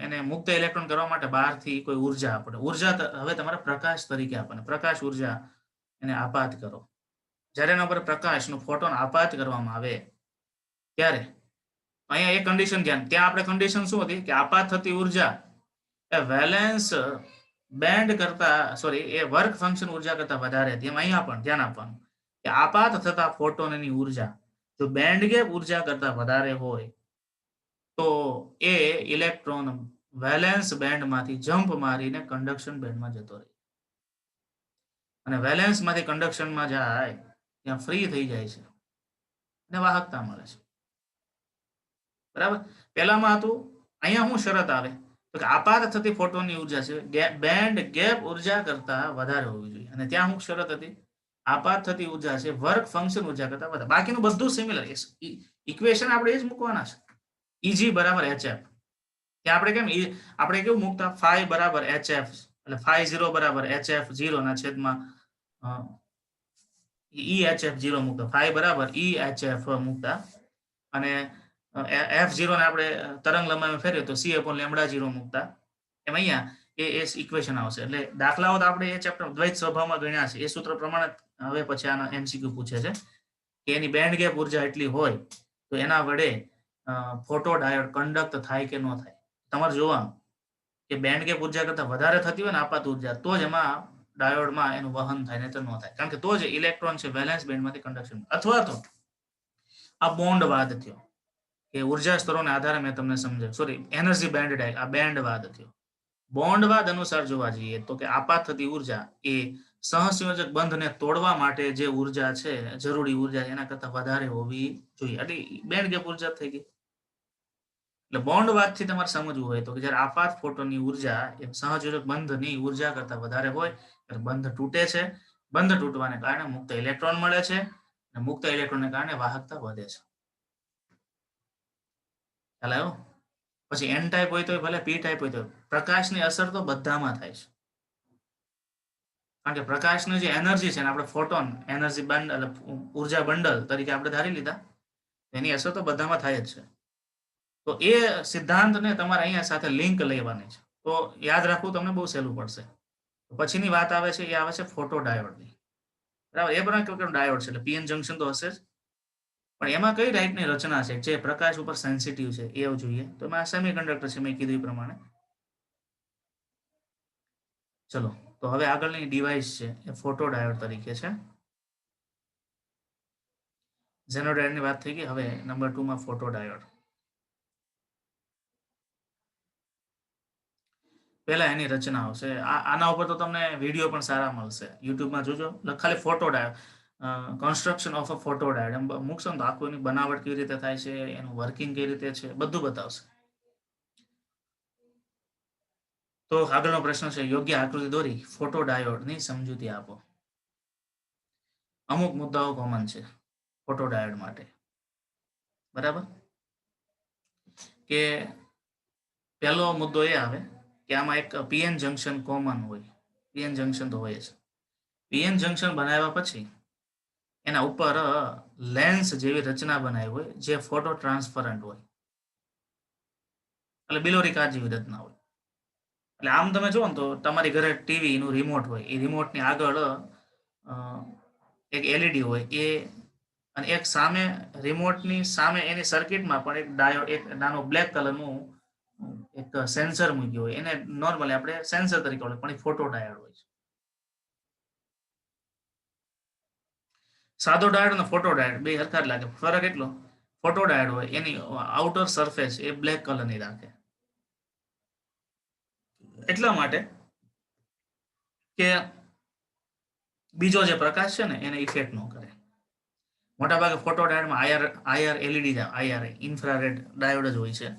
એને મુક્ત ઇલેક્ટ્રોન કરવા માટે બહારથી કોઈ ઉર્જા આપે, ઉર્જા હવે તમારે પ્રકાશ તરીકે આપવાની, પ્રકાશ ઉર્જા એને આપાત કરો. જ્યારે એના ઉપર પ્રકાશનું ફોટોન આપાત કરવામાં આવે ત્યારે અહીંયા એક કન્ડિશન ધ્યાન, ત્યાં આપણે કન્ડિશન શું હતી કે આપાત થતી ઉર્જા એ વેલેન્સ બેન્ડ કરતા એ વર્ક ફંક્શન ઉર્જા કરતા વધારે હતી. એમ અહીંયા પણ ધ્યાન આપવાનું કે આપાત થતા ફોટોનની ઉર્જા જો બેન્ડ ગેપ ઉર્જા કરતા વધારે હોય તો એ ઇલેક્ટ્રોન વેલેન્સ બેન્ડમાંથી જમ્પ મારીને કન્ડક્શન બેન્ડમાં જતો રહે, અને વેલેન્સમાંથી કન્ડક્શનમાં જાય ત્યાં ફ્રી થઈ જાય છે અને વાહકતા મળે છે, બરાબર. પહેલામાં હતું, અહીંયા શું શરત આવે તો કે આપાત થતી ફોટોનની ઉર્જા છે બેન્ડ ગેપ ઉર્જા કરતા વધારે હોવી જોઈએ, અને ત્યાં શું શરત હતી? આપાત થતી ઉર્જા છે વર્ક ફંક્શન ઉર્જા કરતા વધારે. બાકીનું બધું સિમિલર, ઇક્વેશન આપણે એ જ મૂકવાના છે. Eg બરાબર hf, ત્યાં આપણે કેમ આપણે કેવું મૂકતા, phi બરાબર hf, એટલે phi 0 બરાબર hf 0 ના છેદમાં EHF 0 મૂકતા, phi બરાબર EHF મૂકતા, અને f0 ને આપણે તરંગ લંબાઈમાં ફેરવીએ તો c/λ0 મૂકતા. એમ અહીંયા એ ઇક્વેશન આવશે. એટલે દાખલાઓ તો આપણે એ ચેપ્ટર દ્વૈત સ્વભાવમાં ગણ્યા છે. એ સૂત્ર પ્રમાણે હવે પછી આના MCQ પૂછે છે કે એની બેન્ડ ગેપ ઉર્જા એટલી હોય તો એના વડે ફોટો ડાયોડ કન્ડક્ટ થાય કે ન થાય. તમારે જોવાનું કે બેન્ડ ગેપ ઉર્જા કરતા વધારે થતી હોય ને આપાત ઉર્જા, તો જ એમાં ડાયોડમાં એનું વહન થાય, નહીં તો ન થાય. કારણ કે તો જ ઇલેક્ટ્રોન છે વેલેન્સ બેન્ડમાંથી કન્ડક્શન. અથવા તો આ બોન્ડવાદ થયો કે ઉર્જા સ્તરોને આધારે મેં તમને સમજાવ્યું, એનર્જી બેન્ડ ડાય, આ બેન્ડવાદ થયો. બોન્ડવાદ અનુસાર જોવા જઈએ તો કે આપાત થતી ઉર્જા એ સહસંયોજક બંધને તોડવા માટે જે ઉર્જા છે, જરૂરી ઉર્જા એના કરતા વધારે હોવી જોઈએ, એટલે બેન્ડ ગેપ ઉર્જા થઈ ગઈ. એટલે બોન્ડવાદથી તમારે સમજવું હોય તો કે જ્યારે આપાત ફોટોનની ઉર્જા એ સહસંયોજક બંધની ઉર્જા કરતા વધારે હોય ત્યારે બંધ તૂટે છે. બંધ તૂટવાને કારણે મુક્ત ઇલેક્ટ્રોન મળે છે, અને મુક્ત ઇલેક્ટ્રોનને કારણે વાહકતા વધે છે. ખ્યાલ આવ્યો? પછી એન ટાઈપ હોય તો ભલે પી ટાઈપ હોય તો પ્રકાશની અસર તો બધામાં થાય છે, કારણ કે પ્રકાશની જે એનર્જી છે ને આપણે ફોટોન એનર્જી બંડલ, ઉર્જા બંડલ તરીકે આપણે ધારી લીધા, એની અસર તો બધામાં થાય જ છે. તો એ સિદ્ધાંતને તમારે અહીંયા સાથે લિંક લેવાની છે, તો યાદ રાખવું તમને બહુ સહેલું પડશે. પછીની વાત આવે છે એ આવે છે ફોટો ડાયોડની, બરાબર. એ પણ ડાયોડ છે એટલે પીએન જંકશન તો હશે જ, પણ એમાં કઈ ટાઈપની રચના છે જે પ્રકાશ ઉપર સેન્સિટિવ છે એ જોઈએ. તો એમાં સેમિકન્ડક્ટર છે મેં કીધું એ પ્રમાણે. ચલો, તો હવે આગળની ડિવાઇસ છે એ ફોટો ડાયોડ તરીકે છે. ઝેનોડાયોડની વાત થઈ ગઈ, હવે નંબર 2 માં ફોટો ડાયોડ. પહેલા એની રચના આવશે. આના ઉપર તો તમને વિડીયો પણ સારા મળશે, યુટ્યુબમાં જોજો, ખાલી photo diode construction of a photo diode એમ મૂકશો ને તો આખું એની બનાવટ કેવી રીતે થાય છે, એનું વર્કિંગ કેવી રીતે છે, બધું બતાવશે. તો આગળનો પ્રશ્ન છે, યોગ્ય આકૃતિ દોરી ફોટો ડાયોડની સમજૂતી આપો. અમુક મુદ્દાઓ કોમન છે ફોટો ડાયોડ માટે, બરાબર. કે પહેલો મુદ્દો એ આવે કે આમાં એક પીએન જંકશન કોમન હોય. પીએન જંકશન તો હોય જ. પીએન જંકશન બનાવ્યા પછી એના ઉપર લેન્સ જેવી રચના બનાવી હોય જે ફોટો ટ્રાન્સપરન્ટ હોય, એટલે બિલોરી કાચ જેવી રચના હોય. એટલે આમ તમે જુઓ ને તો તમારી ઘરે ટીવી નું રિમોટ હોય, એ રિમોટની આગળ એક એલઈડી હોય, એ અને એક સામે રિમોટની સામે એની સર્કિટમાં પણ એક ડાયોડ, એક નાનો બ્લેક કલરનું એક સેન્સર મૂક્યું હોય. એને નોર્મલી આપણે સેન્સર તરીકે ઓળખે, પણ એ ફોટો ડાયોડ હોય છે. સાદો ડાયોડ અને ફોટો ડાયોડ બે હરખા જ લાગે. ફરક એટલો, ફોટો ડાયોડ હોય એની આઉટર સરફેસ એ બ્લેક કલરની રાખે, એટલા માટે કે બીજો જે પ્રકાશ છે ને એને ઇફેક્ટ ન કરે. મોટાભાગે ફોટો ડાયોડમાં IR LED, IR infrared diode જ હોય છે,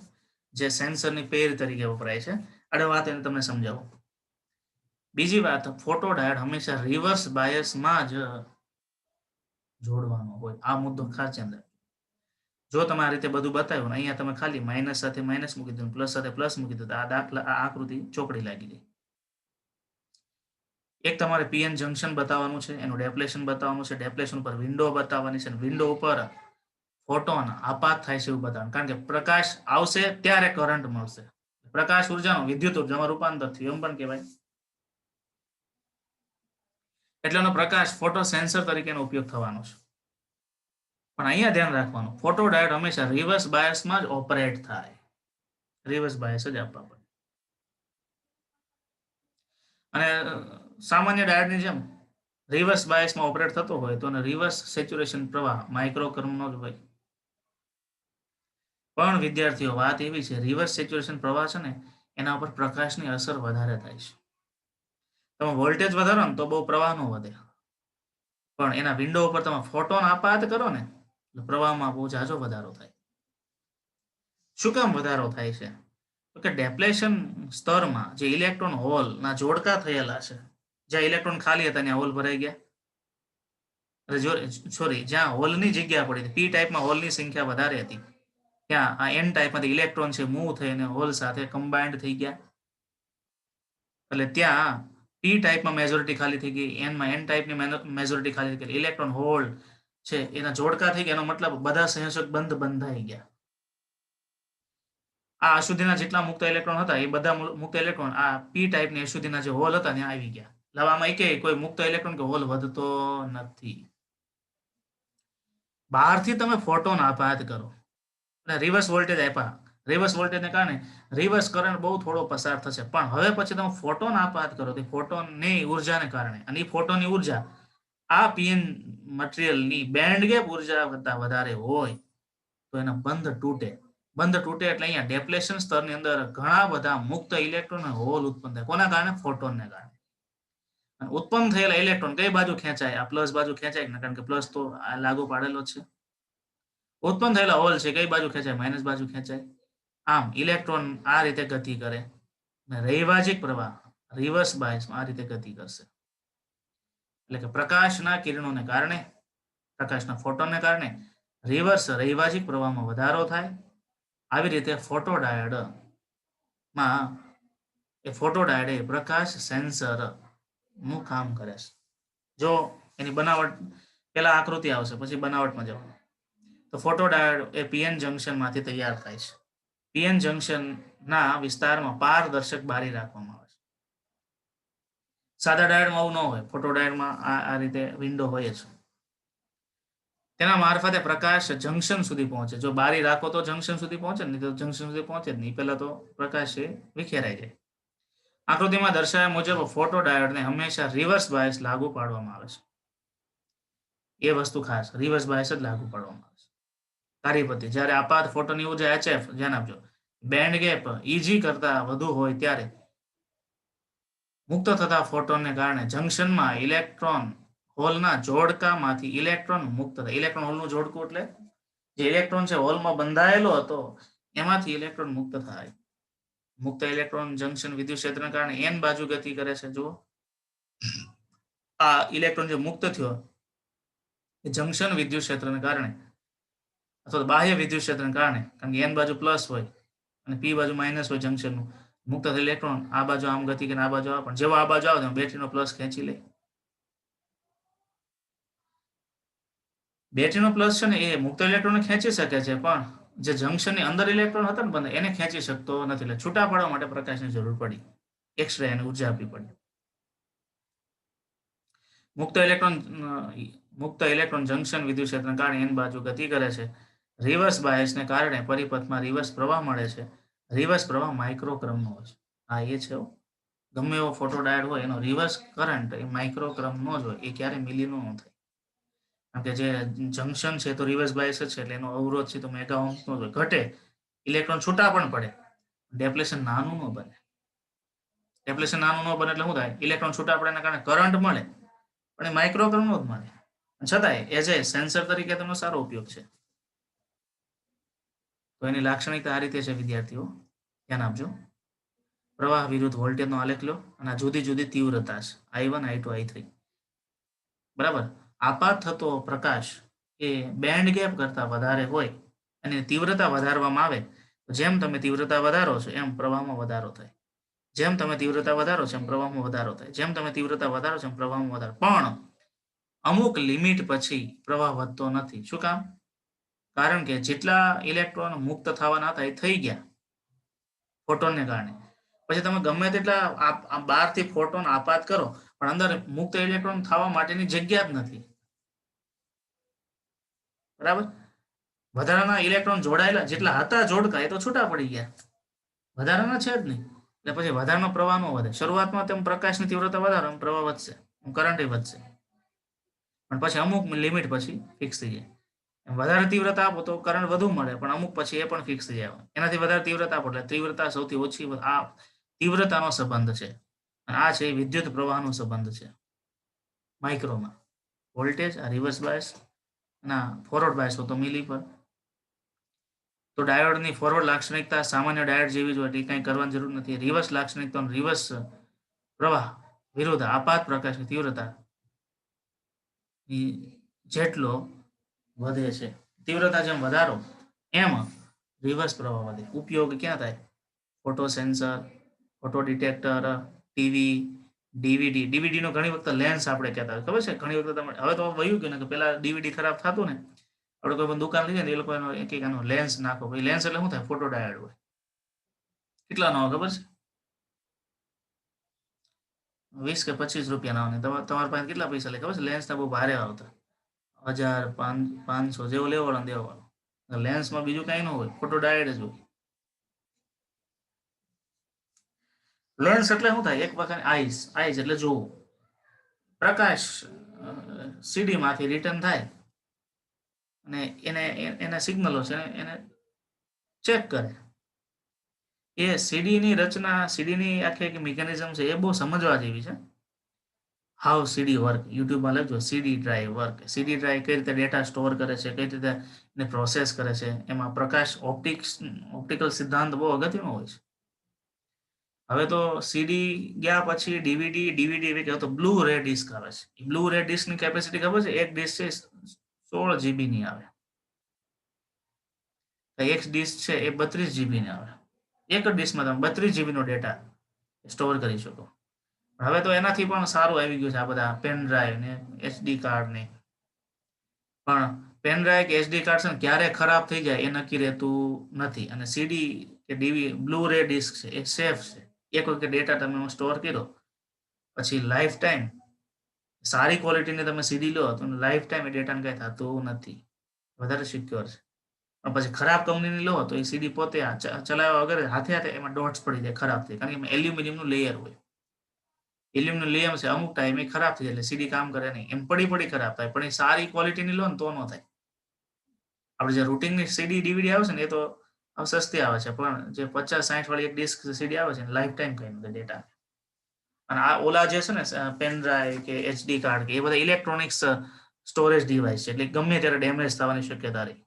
જે સેન્સરની પેર તરીકે વપરાય છે. આ વાત એને તમને સમજાવું. બીજી વાત, ફોટો ડાયોડ હંમેશા રિવર્સ બાયસમાં જ જોડવાનો હોય. આ મુદ્દો ખાસ ધ્યાન રાખજો. જો તમે આ રીતે બધું બતાવ્યું ને અહીંયા તમે ખાલી માઇનસ સાથે માઇનસ મૂકી દીધું, પ્લસ સાથે પ્લસ મૂકી દીધું, આ દાખલા, આ આકૃતિ ચોકડી લાગી ગઈ. એક તમારે પીએન જંકશન બતાવવાનું છે, એનું ડેપ્લેશન બતાવવાનું છે, ડેપ્લેશન ઉપર વિન્ડો બતાવવાની છે, વિન્ડો ઉપર ફોટોન આપાત થાય છે એવું બતાવવાનું. કારણ કે પ્રકાશ આવશે ત્યારે કરંટ મળશે. પ્રકાશ ઉર્જાનો વિદ્યુત ઉર્જામાં રૂપાંતર થયું એમ પણ કહેવાય. એટલે એનો પ્રકાશ ફોટો સેન્સર તરીકેનો ઉપયોગ થવાનો છે. પણ અહીંયા ધ્યાન રાખવાનું, ફોટો ડાયોડ હંમેશા રિવર્સ બાયસમાં જ ઓપરેટ થાય. રિવર્સ બાયસ જ આપવા પડે. અને સામાન્ય ડાયોડની જેમ રિવર્સ બાયસમાં ઓપરેટ થતો હોય તો રિવર્સ સેચ્યુરેશન પ્રવાહ માઇક્રોકરંટનો જ હોય. પણ વિદ્યાર્થીઓ, વાત એવી છે, રિવર્સ સેચ્યુરેશન પ્રવાહ છે ને એના ઉપર પ્રકાશની અસર વધારે થાય છે. તમે વોલ્ટેજ વધારો ને તો બહુ પ્રવાહ ન વધે, પણ એના વિન્ડો ઉપર તમે ફોટોન આપાત કરો ને એટલે પ્રવાહમાં બહુ ઝાઝો વધારો થાય. શું કામ વધારો થાય છે? તો કે ડેપ્લેશન સ્તરમાં જે ઇલેક્ટ્રોન હોલ ના જોડકા થયેલા છે, જ્યાં ઇલેક્ટ્રોન ખાલી હતા ત્યાં હોલ ભરાઈ ગયા, સોરી, જ્યાં હોલની જગ્યા પડી હતી, પી ટાઈપમાં હોલની સંખ્યા વધારે હતી, ત્યાં આ એન ટાઈપમાંથી ઇલેક્ટ્રોન છે મૂવ થઈને હોલ સાથે કમ્બાઇન્ડ થઈ ગયા. એટલે ત્યાં પી ટાઈપમાં મેજોરિટી ખાલી થઈ ગઈ, એનમાં એન ટાઈપની મેજોરિટી ખાલી થઈ ગઈ, ઇલેક્ટ્રોન હોલ છે એના જોડકા થઈ ગયા. એનો મતલબ બધા સંયોજક બંધાઈ ગયા. આ અશુદ્ધિના જેટલા મુક્ત ઇલેક્ટ્રોન હતા એ બધા મુક્ત ઇલેક્ટ્રોન આ પી ટાઈપની અશુદ્ધિના જે હોલ હતા ત્યાં આવી ગયા. એટલે આમાં એકેય કોઈ મુક્ત ઇલેક્ટ્રોન કે હોલ વધતો નથી. બહારથી તમે ફોટોન આપાત કરો અને રિવર્સ વોલ્ટેજ આપ્યા, રિવર્સ વોલ્ટેજને કારણે રિવર્સ કરંટ બહુ થોડો પસાર થશે. પણ હવે પછી તમે ફોટોન આપાત કરો તો ફોટોનની ઉર્જાને કારણે, અને એ ફોટોનની ઉર્જા આ પીએન મટીરિયલની બેન્ડ ગેપ ઉર્જા કરતા વધારે હોય તો એના બંધ તૂટે. બંધ તૂટે એટલે અહીંયા ડેપ્લેશન સ્તરની અંદર ઘણા બધા મુક્ત ઇલેક્ટ્રોન હોલ ઉત્પન્ન થાય. કોના કારણે? ફોટોનને કારણે. અને ઉત્પન્ન થયેલા ઇલેક્ટ્રોન કઈ બાજુ ખેંચાય? આ પ્લસ બાજુ ખેંચાય ને, કારણ કે પ્લસ તો લાગુ પાડેલો છે. ઉત્પન્ન થયેલા હોલ છે કઈ બાજુ ખેંચાય? માઇનસ બાજુ ખેંચાય. આમ ઇલેક્ટ્રોન આ રીતે ગતિ કરે, રૈવાજિક પ્રવાહ રિવર્સ બાયસમાં આ રીતે ગતિ કરશે. એટલે કે પ્રકાશના કિરણોને કારણે, પ્રકાશના ફોટોનને કારણે રિવર્સ રૈવાજિક પ્રવાહમાં વધારો થાય. આવી રીતે ફોટો ડાયોડમાં એ ફોટો ડાયોડ એ પ્રકાશ સેન્સર નું કામ કરે છે. જો એની બનાવટ, પેલા આકૃતિ આવશે પછી બનાવટમાં જવાનું. તો ફોટો ડાયોડ એ પીએન જંકશન માંથી તૈયાર થાય છે. પીએન જંકશન ના વિસ્તારમાં પારદર્શક બારી રાખવામાં આવે છે. સાદા ડાયોડમાં આવું ન હોય. ફોટો ડાયોડમાં આ રીતે વિન્ડો હોય જ. તેના મારફતે પ્રકાશ જંકશન સુધી પહોંચે. જો બારી રાખો તો જંકશન સુધી પહોંચે, નહીં તો જંકશન સુધી પહોંચે જ નહીં. પહેલા તો પ્રકાશ વિખેરાઈ જાય. આકૃતિમાં દર્શાવ્યા મુજબ ફોટો ડાયોડને હંમેશા રિવર્સ બાયસ લાગુ પાડવામાં આવે છે. એ વસ્તુ ખાસ, રિવર્સ બાયસ જ લાગુ પાડવામાં આવે છે. કાર્યપદ્ધતિ, જ્યારે આપાત ફોટોની ઉર્જા HF, ધ્યાન આપજો, બેન્ડ ગેપ EG કરતા વધુ હોય ત્યારે મુક્ત થતા ફોટોનને કારણે જંકશનમાં ઇલેક્ટ્રોન હોલના જોડકામાંથી ઇલેક્ટ્રોન મુક્ત થાય. ઇલેક્ટ્રોન હોલનું જોડકું એટલે જે ઇલેક્ટ્રોન છે હોલમાં બંધાયેલો હતો એમાંથી ઇલેક્ટ્રોન મુક્ત થાય. મુક્ત ઇલેક્ટ્રોન જંકશન વિદ્યુત ક્ષેત્રને કારણે n બાજુ ગતિ કરે છે. જુઓ આ ઇલેક્ટ્રોન જે મુક્ત થયો એ જંકશન વિદ્યુત ક્ષેત્રને કારણે અથવા બાહ્ય વિદ્યુત ક્ષેત્રને કારણે, કારણ કે n બાજુ પ્લસ હોય અને p બાજુ માઇનસ હોય જંકશનનું, મુક્ત થયેલ ઇલેક્ટ્રોન આ બાજુ આમ ગતિ કરીને આ બાજુ આવે, પણ જેવો આ બાજુ આવે બેટરીનો પ્લસ ખેંચી લે. બેટરીનો પ્લસ છે ને એ મુક્ત ઇલેક્ટ્રોન ખેંચી શકે છે, પણ જે જંકશનની અંદર ઇલેક્ટ્રોન હતા ને બંને એને ખેંચી શકતો નથી. એટલે છૂટા પાડવા માટે પ્રકાશની જરૂર પડી, એક્સ્ટ્રા એને ઉર્જા આપવી પડી. મુક્ત ઇલેક્ટ્રોન જંકશન વિદ્યુત ક્ષેત્રને કારણે n બાજુ ગતિ કરે છે. રિવર્સ બાયસને કારણે પરિપથમાં રિવર્સ પ્રવાહ મળે છે. રિવર્સ પ્રવાહ માઇક્રોક્રમનો હોય છે. આ એ છે ગમે એવો ફોટોડાયોડ હોય એનો રિવર્સ કરંટ એ માઇક્રોક્રમનો જ હોય, એ ક્યારે મિલીનો ન થાય. કારણ કે જે જંકશન છે તો રિવર્સ બાયસ જ છે, એટલે એનો અવરોધ છે તો મેગા ઓહ્મ્સનો જ હોય. ઘટે ઇલેક્ટ્રોન છૂટા પણ પડે, ડેપ્લેશન નાનું ન બને. ડેપ્લેશન નાનું ન બને એટલે શું થાય? ઇલેક્ટ્રોન છૂટા પડે એના કારણે કરંટ મળે, પણ એ માઇક્રોક્રમનો જ મળે. છતાંય એઝ એ સેન્સર તરીકે તેનો સારો ઉપયોગ છે. તો એની લાક્ષણિકતા આ રીતે છે વિદ્યાર્થીઓ, ધ્યાન આપજો. પ્રવાહ વિરુદ્ધ વોલ્ટેજનો આલેખ લો અને આ જુદી જુદી તીવ્રતા છે, I1 I2 I3. બરાબર. આપાત થતો પ્રકાશ એ બેન્ડ ગેપ કરતા વધારે હોય અને તીવ્રતા વધારવામાં આવે તો જેમ તમે તીવ્રતા વધારો છો એમ પ્રવાહમાં વધારો થાય. જેમ તમે તીવ્રતા વધારો છો એમ પ્રવાહમાં વધારો થાય. જેમ તમે તીવ્રતા વધારો છો એમ પ્રવાહમાં વધારો. પણ અમુક લિમિટ પછી પ્રવાહ વધતો નથી. શું કામ? કારણ કે જેટલા ઇલેક્ટ્રોન મુક્ત થવાના હતા એ થઈ ગયા ફોટોનને કારણે. પછી તમે ગમે તેટલા બહારથી ફોટોન આપાત કરો પણ અંદર મુક્ત ઇલેક્ટ્રોન થવા માટેની જગ્યા જ નથી. બરાબર. વધારાના ઇલેક્ટ્રોન જોડાયેલા જેટલા હતા જોડકા એ તો છૂટા પડી ગયા, વધારાના છે જ નહીં. એટલે પછી વધારાનો પ્રવાહ ન વધે. શરૂઆતમાં તેમ પ્રકાશની તીવ્રતા વધારો એમ પ્રવાહ વધશે, કરંટ વધશે, પણ પછી અમુક લિમિટ પછી ફિક્સ થઈ જાય. વધારે તીવ્રતા આપો તો કરંટ વધુ મળે, પણ અમુક પછી એ પણ ફિક્સ થઈ જાય. એનાથી વધારે તીવ્રતા આપો એટલે તીવ્રતા સૌથી ઓછી. આ તીવ્રતાનો સંબંધ છે અને આ છે વિદ્યુત પ્રવાહનો સંબંધ છે માઇક્રોમાં. વોલ્ટેજ આ રિવર્સ બાયસ ના ફોરવર્ડ બાયસ તો મિલી પર. તો ડાયોડની ફોરવર્ડ લાક્ષણિકતા સામાન્ય ડાયોડ જેવી જ હોય, કંઈ કરવાની જરૂર નથી. રિવર્સ લાક્ષણિકતા રિવર્સ પ્રવાહ વિરુદ્ધ આપાત પ્રકાશની તીવ્રતા જેટલો વધે છે, તીવ્રતા જેમ વધારો એમ રિવર્સ પ્રવાહ વધે. ઉપયોગ ક્યાં થાય? Photo sensor, photo detector, TV, DVD. DVD નો ઘણી વખત લેન્સ આપણે કહેતા હોય, ખબર છે? ઘણી વખત તમે હવે તો વયું ગયું ને કે પેલા ડીવીડી ખરાબ થતું ને, આપણે કોઈ પણ દુકાન લઈએ ને એ લોકો એનો એક લેન્સ નાખો. ભાઈ લેન્સ એટલે શું થાય? ફોટો ડાયોડ હોય. કેટલા નો ખબર છે? 20 કે 25 રૂપિયા ના. તમારા પાસે કેટલા પૈસા લે ખબર છે? લેન્સ ના બહુ ભારે આવતા, 1000 500 જેવો લેવાળો ને દેવાળો. લેન્સમાં બીજું કઈ ન હોય, ફોટો ડાયોડ જ હોય. લેન્સ એટલે શું થાય? એક વખત આઈસ એટલે જોવું. પ્રકાશ સીડી માંથી રિટર્ન થાય અને એને સિગ્નલો છે એને ચેક કરે. એ સીડીની રચના, સીડીની આખી મિકેનિઝમ છે એ બહુ સમજવા જેવી છે. હાઉ સીડી વર્ક, યુટ્યુબમાં લખજો સીડી ડ્રાઈવ વર્ક. સીડી ડ્રાઈવ કઈ રીતે ડેટા સ્ટોર કરે છે, કઈ રીતે એને પ્રોસેસ કરે છે. એમાં પ્રકાશ ઓપ્ટિકલ સિદ્ધાંત બહુ અગત્યનો હોય છે. હવે તો સીડી ગયા પછી ડીવીડી એવી કહેવાય તો બ્લુ રે ડિસ્ક આવે છે. બ્લુ રે ડિસ્કની કેપેસિટી ખબર છે? એક ડિસ્ક છે 16 GB ની આવે. એક ડિસ્ક છે એ 32 GB ની આવે. એક જ ડિસ્કમાં તમે 32 GB નો ડેટા સ્ટોર કરી શકો. હવે તો એનાથી પણ સારું આવી ગયું છે આ બધા પેન ડ્રાઈવ ને એસડી કાર્ડ ને. પણ પેન ડ્રાઈવ કે એસડી કાર્ડ છે ને ક્યારે ખરાબ થઈ જાય એ નક્કી રહેતું નથી. અને સીડી કે ડીવી બ્લુ રે ડિસ્ક છે એ સેફ છે. એક વખત ડેટા તમે સ્ટોર કર્યો પછી લાઈફ ટાઈમ સારી ક્વોલિટીની તમે સીડી લો તો લાઈફ ટાઈમ એ ડેટાને કઈ થતું નથી, વધારે સિક્યોર છે. પણ પછી ખરાબ કંપનીની લો તો એ સીડી પોતે ચલાવ્યા વગર હાથે એમાં ડોટ્સ પડી જાય, ખરાબ થઈ. કારણ કે એમાં એલ્યુમિનિયમનું લેયર હોય. એલ્યુમિનિયમ લેયર છે, અમુક ટાઈમે ખરાબ થઈ જાય એટલે સીડી કામ કરે નહીં. એમ પડી ખરાબ થાય. પણ એ સારી ક્વોલિટીની લો ને તો ન થાય. આપણે જે રૂટીનની સીડી ડીવીડી આવે છે ને એ તો સસ્તી આવે છે, પણ જે 50-60 વાળી એક ડિસ્ક સીડી આવે છે લાઈફ ટાઈમ કઈ નથી ડેટા. અને આ ઓલા જે છે ને પેન ડ્રાઈવ કે એચડી કાર્ડ કે એ બધા ઇલેક્ટ્રોનિક્સ સ્ટોરેજ ડિવાઇસ છે, એટલે ગમે ત્યારે ડેમેજ થવાની શક્યતા રહી.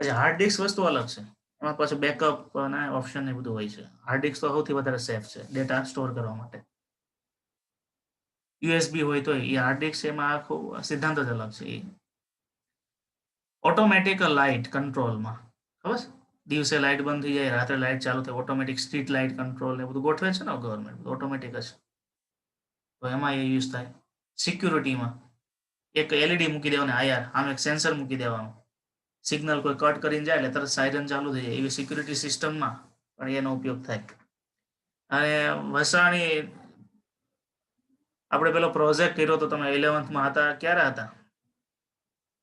પછી હાર્ડ ડિસ્ક વસ્તુ અલગ છે, એમાં પાછું બેકઅપ અને ઓપ્શન એ બધું હોય છે. હાર્ડ ડિસ્ક તો સૌથી વધારે સેફ છે ડેટા સ્ટોર કરવા માટે. યુએસબી હોય તો એ હાર્ડ ડિસ્ક, એમાં આખું સિદ્ધાંત જ અલગ છે. ઓટોમેટિક લાઇટ કંટ્રોલમાં ખબર છે, દિવસે લાઇટ બંધ થઈ જાય, રાત્રે લાઇટ ચાલુ થાય, ઓટોમેટિક સ્ટ્રીટ લાઇટ કંટ્રોલ એ બધું ગોઠવે છે ને ગવર્મેન્ટ, ઓટોમેટિક જ. તો એમાં એ યુઝ થાય. સિક્યુરિટીમાં એક એલઈડી મૂકી દેવાની, આઈઆર આમ એક સેન્સર મૂકી દેવાનું, સિગ્નલ કોઈ કટ કરીને જાય એટલે તરત સાયરન ચાલુ થઈ જાય. એવી સિક્યુરિટી સિસ્ટમમાં પણ એનો ઉપયોગ થાય. અને વસાણી આપણે પેલો પ્રોજેક્ટ કર્યો તો, તમે 11th હતા, ક્યારે હતા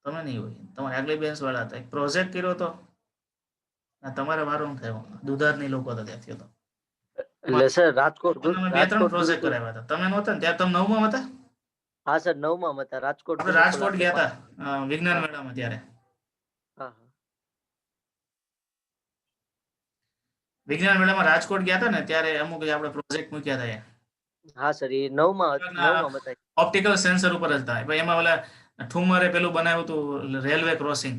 તમે? નહીં હોય, તમારે આગલી બેન્ચ વાળા હતા. એક પ્રોજેક્ટ કર્યો તો, તમારે વારો થયો, દુધારની લોકો હતા ત્યાંથી હતો. એટલે સર રાજકોટ બે 3 રાજકોટ પ્રોજેક્ટ કરાવ્યા હતા. તમે નહોતા ને ત્યારે, તમે 9માં હતા? હા સર 9માં હતા. રાજકોટ આપણે રાજકોટ ગયા હતા વિજ્ઞાન મેળામાં ત્યારે. હા વિજ્ઞાન મેળામાં રાજકોટ ગયા હતા ને ત્યારે અમુક આપણે પ્રોજેક્ટ મૂક્યા હતા. હા સર એ 9માં હતા. ઓપ્ટિકલ સેન્સર ઉપર જ થાય. એમાં ઓલા ઠુમરે પેલું બનાવ્યું હતું રેલવે ક્રોસિંગ,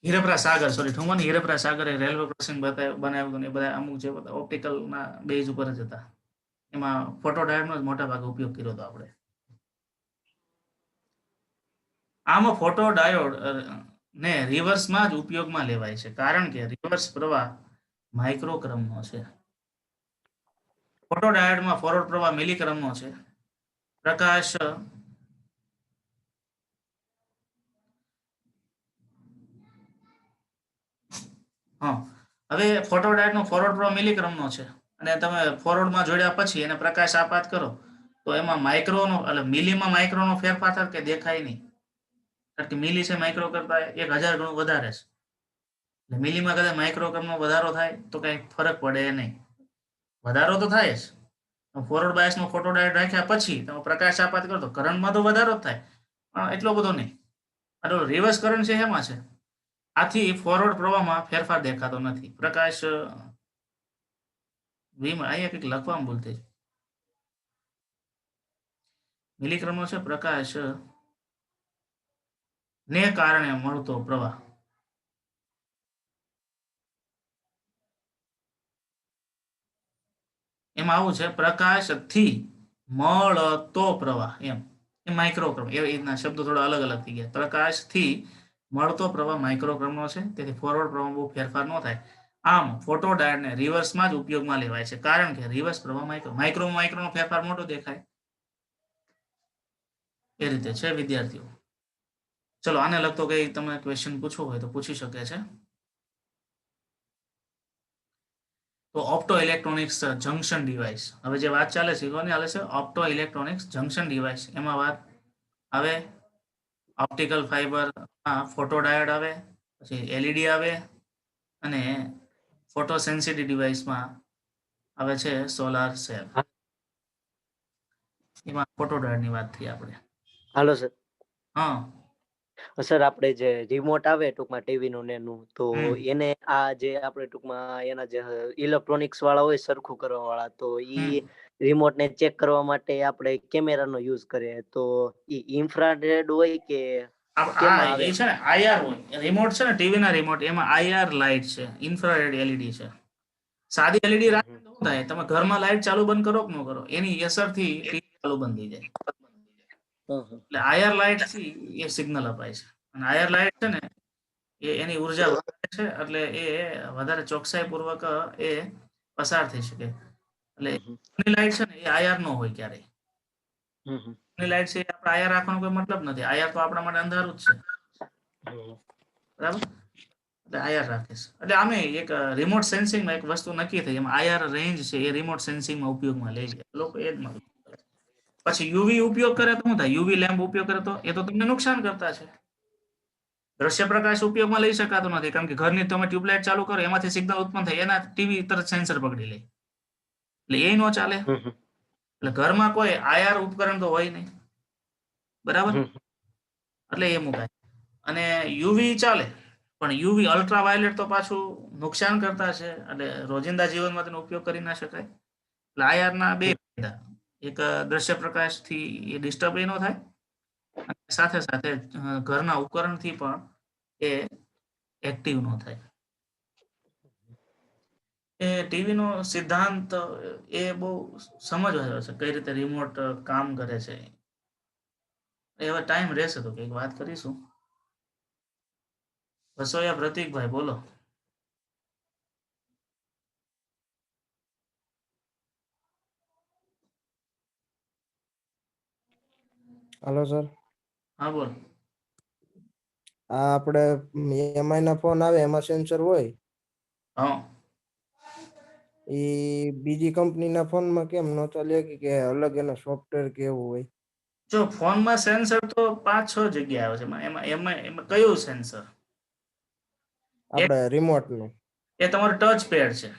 હીરપરા સાગર, સોરી ઠુમર ની, હીરપરા સાગરે રેલવે ક્રોસિંગ બનાવ્યું હતું. એ બધા અમુક જે ઓપ્ટિકલ ના બેઝ ઉપર જ હતા. એમાં ફોટો ડાયોડનો જ મોટા ભાગે ઉપયોગ કર્યો હતો આપણે. આમાં ફોટો ડાયોડ ને રિવર્સમાં જ ઉપયોગમાં લેવાય છે, કારણ કે રિવર્સ પ્રવાહ માઇક્રોક્રમનો છે. ફોટો ડાયોડમાં ફોરવર્ડ પ્રવાહ મિલીક્રમનો છે. પ્રકાશ હવે ફોટો ડાયોડનો ફોરવર્ડ પ્રવાહ મિલીક્રમનો છે, અને તમે ફોરવર્ડમાં જોડ્યા પછી એને પ્રકાશ આપાત કરો તો એમાં માઇક્રોનો એટલે મિલીમાં માઇક્રોનો ફેરફાર થાય કે દેખાય નહીં, કારણ કે મિલી છે માઇક્રો કરતા 1000 ગણું વધારે છે. એટલે મિલીમાં કદાચ માઇક્રોક્રમનો વધારો થાય તો કઈ ફરક પડે નહીં. વધારો તો થાય જ. ફોરવર્ડ બાયસનો ફોટો ડાયોડ રાખ્યા પછી તમે પ્રકાશ આપાત કરો તો કરંટમાં તો વધારો જ થાય, પણ એટલો બધો નહીં. આ રિવર્સ કરંટ છે એમાં છે. આથી ફોરવર્ડ પ્રવાહમાં ફેરફાર દેખાતો નથી. પ્રકાશ અહીંયા કંઈક લખવામાં ભૂલ થઈ, મિલીક્રમનો છે. પ્રકાશ ને કારણે મળતો પ્રવાહ, એમાં આવું છે, પ્રકાશથી મળતો પ્રવાહ, એમ એ માઇક્રોક્રમ. એ રીતના શબ્દો થોડા અલગ અલગ થઈ ગયા. પ્રકાશથી મળતો પ્રવાહ માઇક્રોક્રમનો છે, તેથી ફોરવર્ડ પ્રવાહ બહુ ફેરફાર ન થાય. આમ ફોટો ડાયોડને રિવર્સમાં જ ઉપયોગમાં લેવાય છે, કારણ કે રિવર્સ પ્રવાહ માઇક્રોનો ફેરફાર મોટો દેખાય. એ રીતે છે વિદ્યાર્થીઓ. ચલો, આને લગતો કઈ તમે ક્વેશ્ચન પૂછવો હોય તો પૂછી શકે છે. તો ઓપ્ટો ઇલેક્ટ્રોનિક્સ જંકશન ડિવાઇસ, હવે જે વાત ચાલે છે કોની ચાલે છે? Opto electronics junction device. એમાં વાત આવે ઓપ્ટિકલ ફાઇબર, ફોટો ડાયોડ આવે, પછી એલઈડી આવે, અને ફોટો સેન્સિટિવ ડિવાઇસમાં આવે છે સોલાર સેલ. એમાં ફોટો ડાયોડની વાત થઈ આપણે. Hello sir. હા સર આપણે જે રિમોટ આવે ટૂંકમાં ટીવી નું ને એનું, તો એને આ જે આપણે ટૂંકમાં એના જે ઇલેક્ટ્રોનિક્સ વાળા હોય સરખું કરવા વાળા, તો ઈ રિમોટ ને ચેક કરવા માટે આપણે કેમેરાનો યુઝ કરીએ, તો ઈ ઇન્ફ્રારેડ હોય કે એ છે ને આઈઆર હોય. રિમોટ છે ને ટીવી ના રિમોટ, એમાં આઈઆર લાઇટ છે, ઇન્ફ્રારેડ એલઈડી છે. સાદી એલઈડી રાખે તો શું થાય? તમે ઘરમાં લાઇટ ચાલુ બંધ કરો કે ન કરો, એની અસરથી ટીવી ચાલુ બંધ થઈ જાય. એટલે આઈઆર લાઇટ થી એ સિગ્નલ અપાય છે, અને આઈઆર લાઇટ છે ને એની ઉર્જા વધારે છે, એટલે એ વધારે ચોકસાઈ પૂર્વક એ પસાર થઈ શકે. એટલે લાઇટ છે ને એ આઈઆર નો હોય ક્યારેય. લાઇટ છે આપણે આઈઆર રાખવાનો કોઈ મતલબ નથી. આઈઆર તો આપણા માટે અંધારું જ છે, બરાબર? એટલે આઈઆર રાખે છે. એટલે આમે એક રિમોટ સેન્સિંગમાં એક વસ્તુ નક્કી થઈ, એમાં આઈઆર રેન્જ છે એ રિમોટ સેન્સિંગમાં ઉપયોગમાં લે છે લોકો. એ જ પછી યુવી ઉપયોગ કરે તો શું થાય? યુવી લેમ્પ ઉપયોગ કરે તો એ તો તમને નુકસાન કરતા છે. દ્રશ્ય પ્રકાશ ઉપયોગમાં લઈ શકાતો નથી, કારણ કે ઘરની તમે ટ્યુબલાઇટ ચાલુ કરો એમાંથી સિગ્નલ ઉત્પન્ન થાય, એના ટીવી તરત સેન્સર પકડી લે, એટલે એ ન ચાલે. એટલે ઘરમાં કોઈ આઈઆર ઉપકરણ તો હોય નહીં, બરાબર? એટલે એ મુકાય. અને યુવી ચાલે, પણ યુવી અલ્ટ્રાવાયોલેટ તો પાછું નુકસાન કરતા છે, એટલે રોજિંદા જીવનમાં તેનો ઉપયોગ કરી ના શકાય. એટલે આઈઆરના બે ફાયદા, એક દ્રશ્ય પ્રકાશથી એ ડિસ્ટર્બ ન થાય, અને સાથે સાથે ઘરના ઉપકરણથી પણ એ એક્ટિવ ન થાય. એ ટીવીનો સિદ્ધાંત એ બહુ સમજવા જેવો છે, કઈ રીતે રિમોટ કામ કરે છે. એ હવે ટાઈમ રહેશે તો કંઈક વાત કરીશું. વસોયા પ્રતિકભાઈ બોલો. હાલો સર, હા બોલ. આ આપણે એમઆઈ ના ફોન આવે એમાં સેન્સર હોય, હા, એ બીજી કંપનીના ફોનમાં કેમ ન ચાલે કે અલગ એના સોફ્ટવેર કે એવું હોય? જો ફોનમાં સેન્સર તો 5-6 જગ્યાએ આવે છે. એમાં કયું સેન્સર? આપણે રિમોટ નું. એ તમારો ટચ પેડ છે.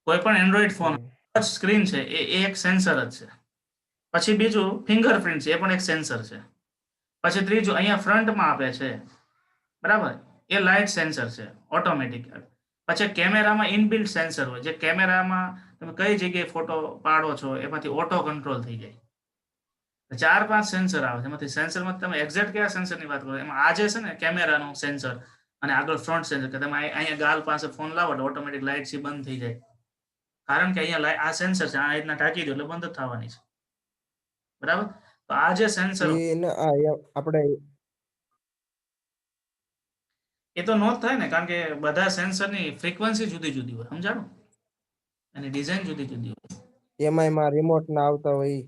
કોઈ પણ એન્ડ્રોઈડ ફોન ટચ સ્ક્રીન છે, એ એક સેન્સર જ છે. પછી બીજું ફિંગરપ્રિન્ટ છે, એ પણ એક સેન્સર છે. પછી ત્રીજું અહીંયા ફ્રન્ટમાં આપે છે, બરાબર, એ લાઇટ સેન્સર છે, ઓટોમેટિક. પછી કેમેરામાં ઇનબિલ્ટ સેન્સર હોય, જે કેમેરામાં તમે કઈ જગ્યાએ ફોટો પાડો છો એમાંથી ઓટો કંટ્રોલ થઈ જાય. 4-5 સેન્સર આવે છે. એમાંથી સેન્સરમાં તમે એક્ઝેક્ટ કયા સેન્સરની વાત કરો, એમાં આ જે છે ને કેમેરાનું સેન્સર અને આગળ ફ્રન્ટ સેન્સર, કે તમે અહીંયા ગાલ પાસે ફોન લાવો એટલે ઓટોમેટિક લાઇટ સી બંધ થઈ જાય, કારણ કે અહીંયા આ સેન્સર છે, આ રીતના ટાંકી દો એટલે બંધ જ થવાની છે, બરાબર. તો આ જે સેન્સર આપણે એ તો નો જ થાય ને, કારણ કે બધા સેન્સરની ફ્રીક્વન્સી જુદી જુદી હોય, સમજાણું, એની ડિઝાઇન જુદી જુદી હોય. એમઆઈ માં રિમોટ ના આવતા હોય ઈ.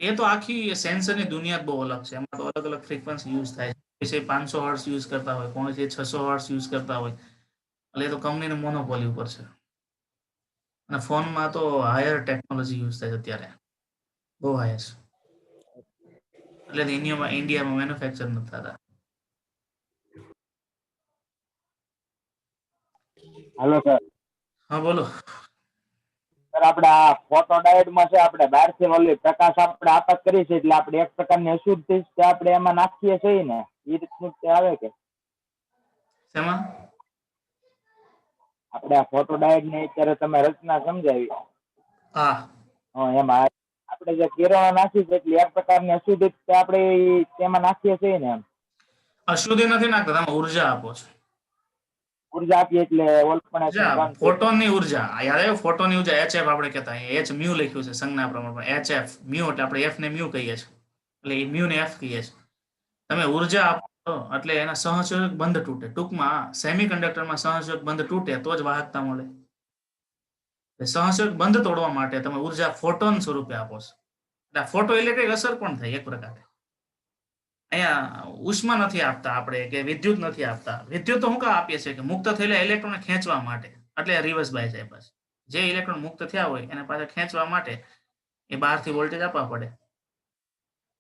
એ તો આખી સેન્સરની દુનિયા જ બહુ અલગ છે. એમાં તો અલગ અલગ ફ્રીક્વન્સી યુઝ થાય છે. કોઈ 500 હર્ટ્ઝ યુઝ કરતા હોય, કોઈ 600 હર્ટ્ઝ યુઝ કરતા હોય, એટલે એ તો કંપનીની મોનોપોલી ઉપર છે. અને ફોનમાં તો હાયર ટેકનોલોજી યુઝ થાય છે અત્યારે, બહુ હાયર. એટલે ઇન્ડિયામાં મેન્યુફેક્ચર નથી થતા. Hello sir. હા બોલો. સર આપણે આ ફોટો ડાયોડમાં છે, આપણે બહારથી ઓલી પ્રકાશ આપણે આપાત કરી છે, એટલે આપણે એક પ્રકારની અશુદ્ધિ તે આપણે એમાં નાખીએ છીએ ને, એ રીતનું તે આવે કે? શેમાં? આપણે આ ફોટો ડાયોડ ની અત્યારે તમે રચના સમજાવી, હા, એમાં આપણે જે કિરણો નાખી છે, એટલે એક પ્રકારની અશુદ્ધિ આપણે તેમાં નાખીએ છીએ ને એમ. અશુદ્ધિ નથી નાખતા, તમે ઉર્જા આપો છો. ઉર્જા આપીએ એટલે ઓલ્પણ ફોટોનની ઉર્જા, યાદ આવ્યું? ફોટોનની ઉર્જા HF આપણે કહેતા, એચ મ્યુ લખ્યું છે સંજ્ઞા પ્રમાણ, HF મ્યુ, એટલે આપણે F ને મ્યુ કહીએ છીએ, એટલે એ મ્યુ ને F કહીએ છીએ. તમે ઉર્જા આપો એટલે એના સહસંયોજક બંધ તૂટે. ટૂંકમાં સેમિકન્ડક્ટરમાં સહસંયોજક બંધ તૂટે તો જ વાહકતા મળે. સહસંયોજક બંધ તોડવા માટે તમે ઉર્જા ફોટોન સ્વરૂપે આપો છો. એટલે ફોટો ઇલેક્ટ્રિક અસર પણ થાય એક પ્રકારે. અહીંયા ઉષ્મા નથી આપતા આપણે, કે વિદ્યુત નથી આપતા. વિદ્યુત તો હું કાં આપીએ છીએ કે મુક્ત થયેલા ઇલેક્ટ્રોનને ખેંચવા માટે, એટલે રિવર્સ બાયસ આપ્યા છે. જે ઇલેક્ટ્રોન મુક્ત થયા હોય એને પાછા ખેંચવા માટે એ બહારથી વોલ્ટેજ આપવા પડે.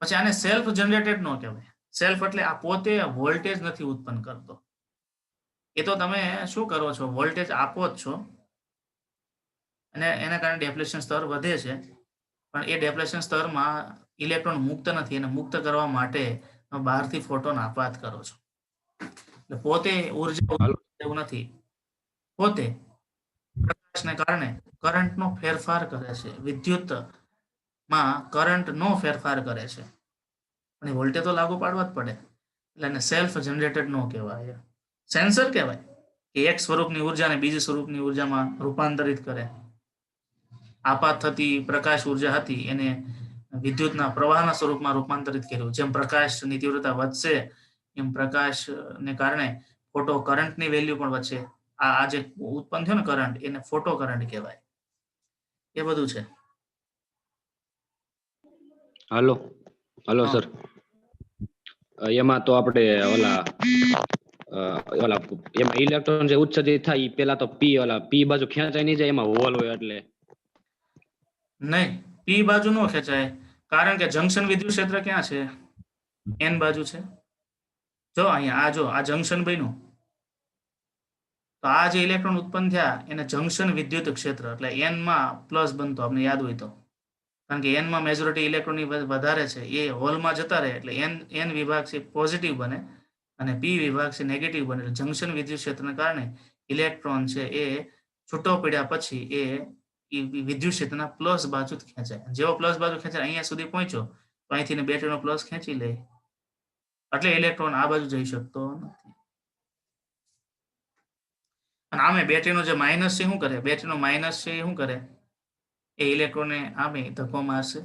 પછી આને સેલ્ફ જનરેટેડ નો કહેવાય. સેલ્ફ એટલે આ પોતે વોલ્ટેજ નથી ઉત્પન્ન કરતો. એ તો તમે શું કરો છો, વોલ્ટેજ આપો જ છો, અને એના કારણે ડેપ્લેશન સ્તર વધે છે. પણ એ ડેપ્લેશન સ્તરમાં ઇલેક્ટ્રોન મુક્ત નથી, એને મુક્ત કરવા માટે બહારથી ફોટોન આપાત કરો છો. એટલે પોતે ઉર્જા એવું નથી, પોતે પ્રકાશને કારણે કરંટનો ફેરફાર કરે છે, વિદ્યુતમાં કરંટનો ફેરફાર કરે છે, અને વોલ્ટેજ તો લાગુ પાડવા જ પડે. એટલે એને સેલ્ફ જનરેટેડ નો કહેવાય, સેન્સર કહેવાય, કે એક સ્વરૂપની ઉર્જાને બીજી સ્વરૂપની ઉર્જામાં રૂપાંતરિત કરે. આપાત થતી પ્રકાશ ઉર્જા હતી એને વિદ્યુતના પ્રવાહના સ્વરૂપમાં રૂપાંતરિત કર્યું. જેમ પ્રકાશની તીવ્રતા વધશે એમ પ્રકાશને કારણે ફોટો કરંટની વેલ્યુ પણ વધશે. આ જે ઉત્પન્ન થયો ને કરંટ, એને ફોટો કરંટ કહેવાય. એ બધું છે. હાલો હાલો હા. સર, એમાં તો આપણે ઓલા એમાં ઇલેક્ટ્રોન જે ઉત્સર્જિત થાય ઈ પેલા તો પી બાજુ ખેંચાઈ નહીં જાય, એમાં હોલ હોય એટલે? નહીં, પી બાજુ નો ખેંચાય, કારણ કે જંકશન વિદ્યુત ક્ષેત્ર ક્યાં છે? એન બાજુ છે. જો અહીંયા આ જંકશન બન્યું, તો આ જે ઇલેક્ટ્રોન ઉત્પન્ન થયા એને જંકશન વિદ્યુત ક્ષેત્ર, એટલે એન માં પ્લસ બનતો, આપણે યાદ હોય તો, કારણ કે એન માં મેજોરિટી ઇલેક્ટ્રોનની વધારે છે, એ હોલમાં જતા રહે એટલે એન વિભાગ છે પોઝિટિવ બને, અને પી વિભાગ છે નેગેટિવ બને એટલે જંકશન વિદ્યુત ક્ષેત્રને કારણે ઇલેક્ટ્રોન છે એ છૂટો પડ્યા પછી એ વિદ્યુત ક્ષેત્રના પ્લસ બાજુ ખેંચાય. જેવો પ્લસ બાજુ ખેંચાય અહીંયા સુધી પહોંચ્યો તો અહીંથી બેટરીનો પ્લસ ખેંચી લે એટલે ઇલેક્ટ્રોન આ બાજુ જઈ શકતો નથી. અને આમે બેટરીનો જે માઇનસ છે શું કરે? બેટરીનો માઇનસ છે એ શું કરે? એ ઇલેક્ટ્રોનને આમે ધક્કો મારશે.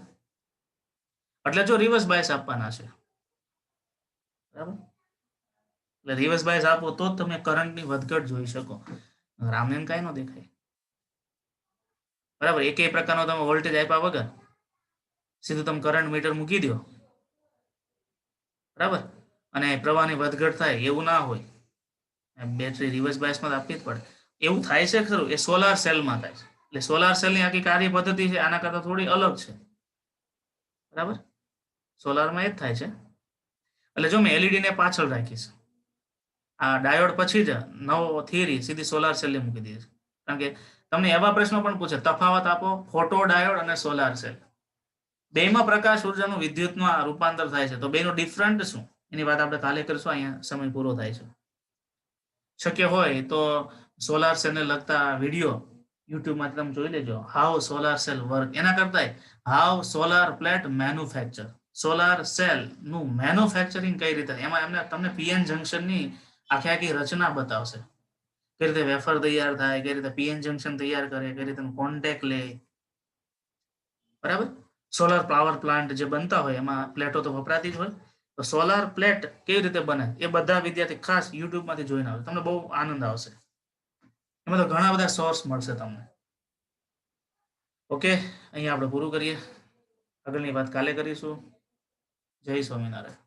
એટલે જો રિવર્સ બાયસ આપવાના છે, બરાબર, એટલે રિવર્સ બાયસ આપો તો જ તમે કરંટની વધઘટ જોઈ શકો. આમને એમ કાંઈ ન દેખાય, બરાબર. એકેય પ્રકારનો તમે વોલ્ટેજ આપ્યા વગર સીધું તમે કરંટ મીટર મૂકી દો, બરાબર, અને પ્રવાહની વધઘટ થાય એવું ના હોય. બેટરી રિવર્સ બાયસમાં આપવી જ પડે. એવું થાય છે ખરું, એ સોલાર સેલમાં થાય છે. એટલે સોલાર સેલની આખી કાર્ય પદ્ધતિ છે આના કરતા થોડી અલગ છે, બરાબર. સોલારમાં એ જ થાય છે. એટલે જો મેં એલઈડી ને પાછળ રાખીશ, આ ડાયોડ પછી જ નવો થિયરી સીધી સોલાર સેલને મૂકી દઈએ છે. કારણ કે તમને એવા પ્રશ્નો પણ પૂછે, તફાવત આપો ફોટો ડાયોડ અને સોલાર સેલ. બેમાં પ્રકાશ ઉર્જાનું વિદ્યુતમાં રૂપાંતર થાય છે, તો બેનો ડિફરન્ટ શું એની વાત આપણે કાલે કરશું. અહીંયા સમય પૂરો થાય છે. શક્ય હોય તો સોલાર સેલને લગતા વિડીયો યુટ્યુબમાં તમે જોઈ લેજો, હાઉ સોલાર સેલ વર્ક. એના કરતા how solar plate manufacture, solar cell નું મેન્યુફેક્ચરિંગ કઈ રીતે, એમાં એમને તમને પીએન જંક્શનની આખી રચના બતાવશે. કઈ રીતે વેફર તૈયાર થાય, કઈ રીતે પીએન જંક્શન તૈયાર કરે, કઈ રીતે કોન્ટેક્ટ લે, બરાબર. સોલાર પાવર પ્લાન્ટ જે બનતા હોય એમાં પ્લેટો તો વપરાતી જ હોય. તો સોલાર પ્લેટ કેવી રીતે બને એ બધા વિદ્યાર્થી ખાસ યુટ્યુબમાંથી જોઈને આવે, તમને બહુ આનંદ આવશે. એમાં તો ઘણા બધા સોર્સ મળશે તમને. ઓકે, અહીંયા આપણે પૂરું કરીએ. આગળની વાત કાલે કરીશું. જય સ્વામિનારાયણ.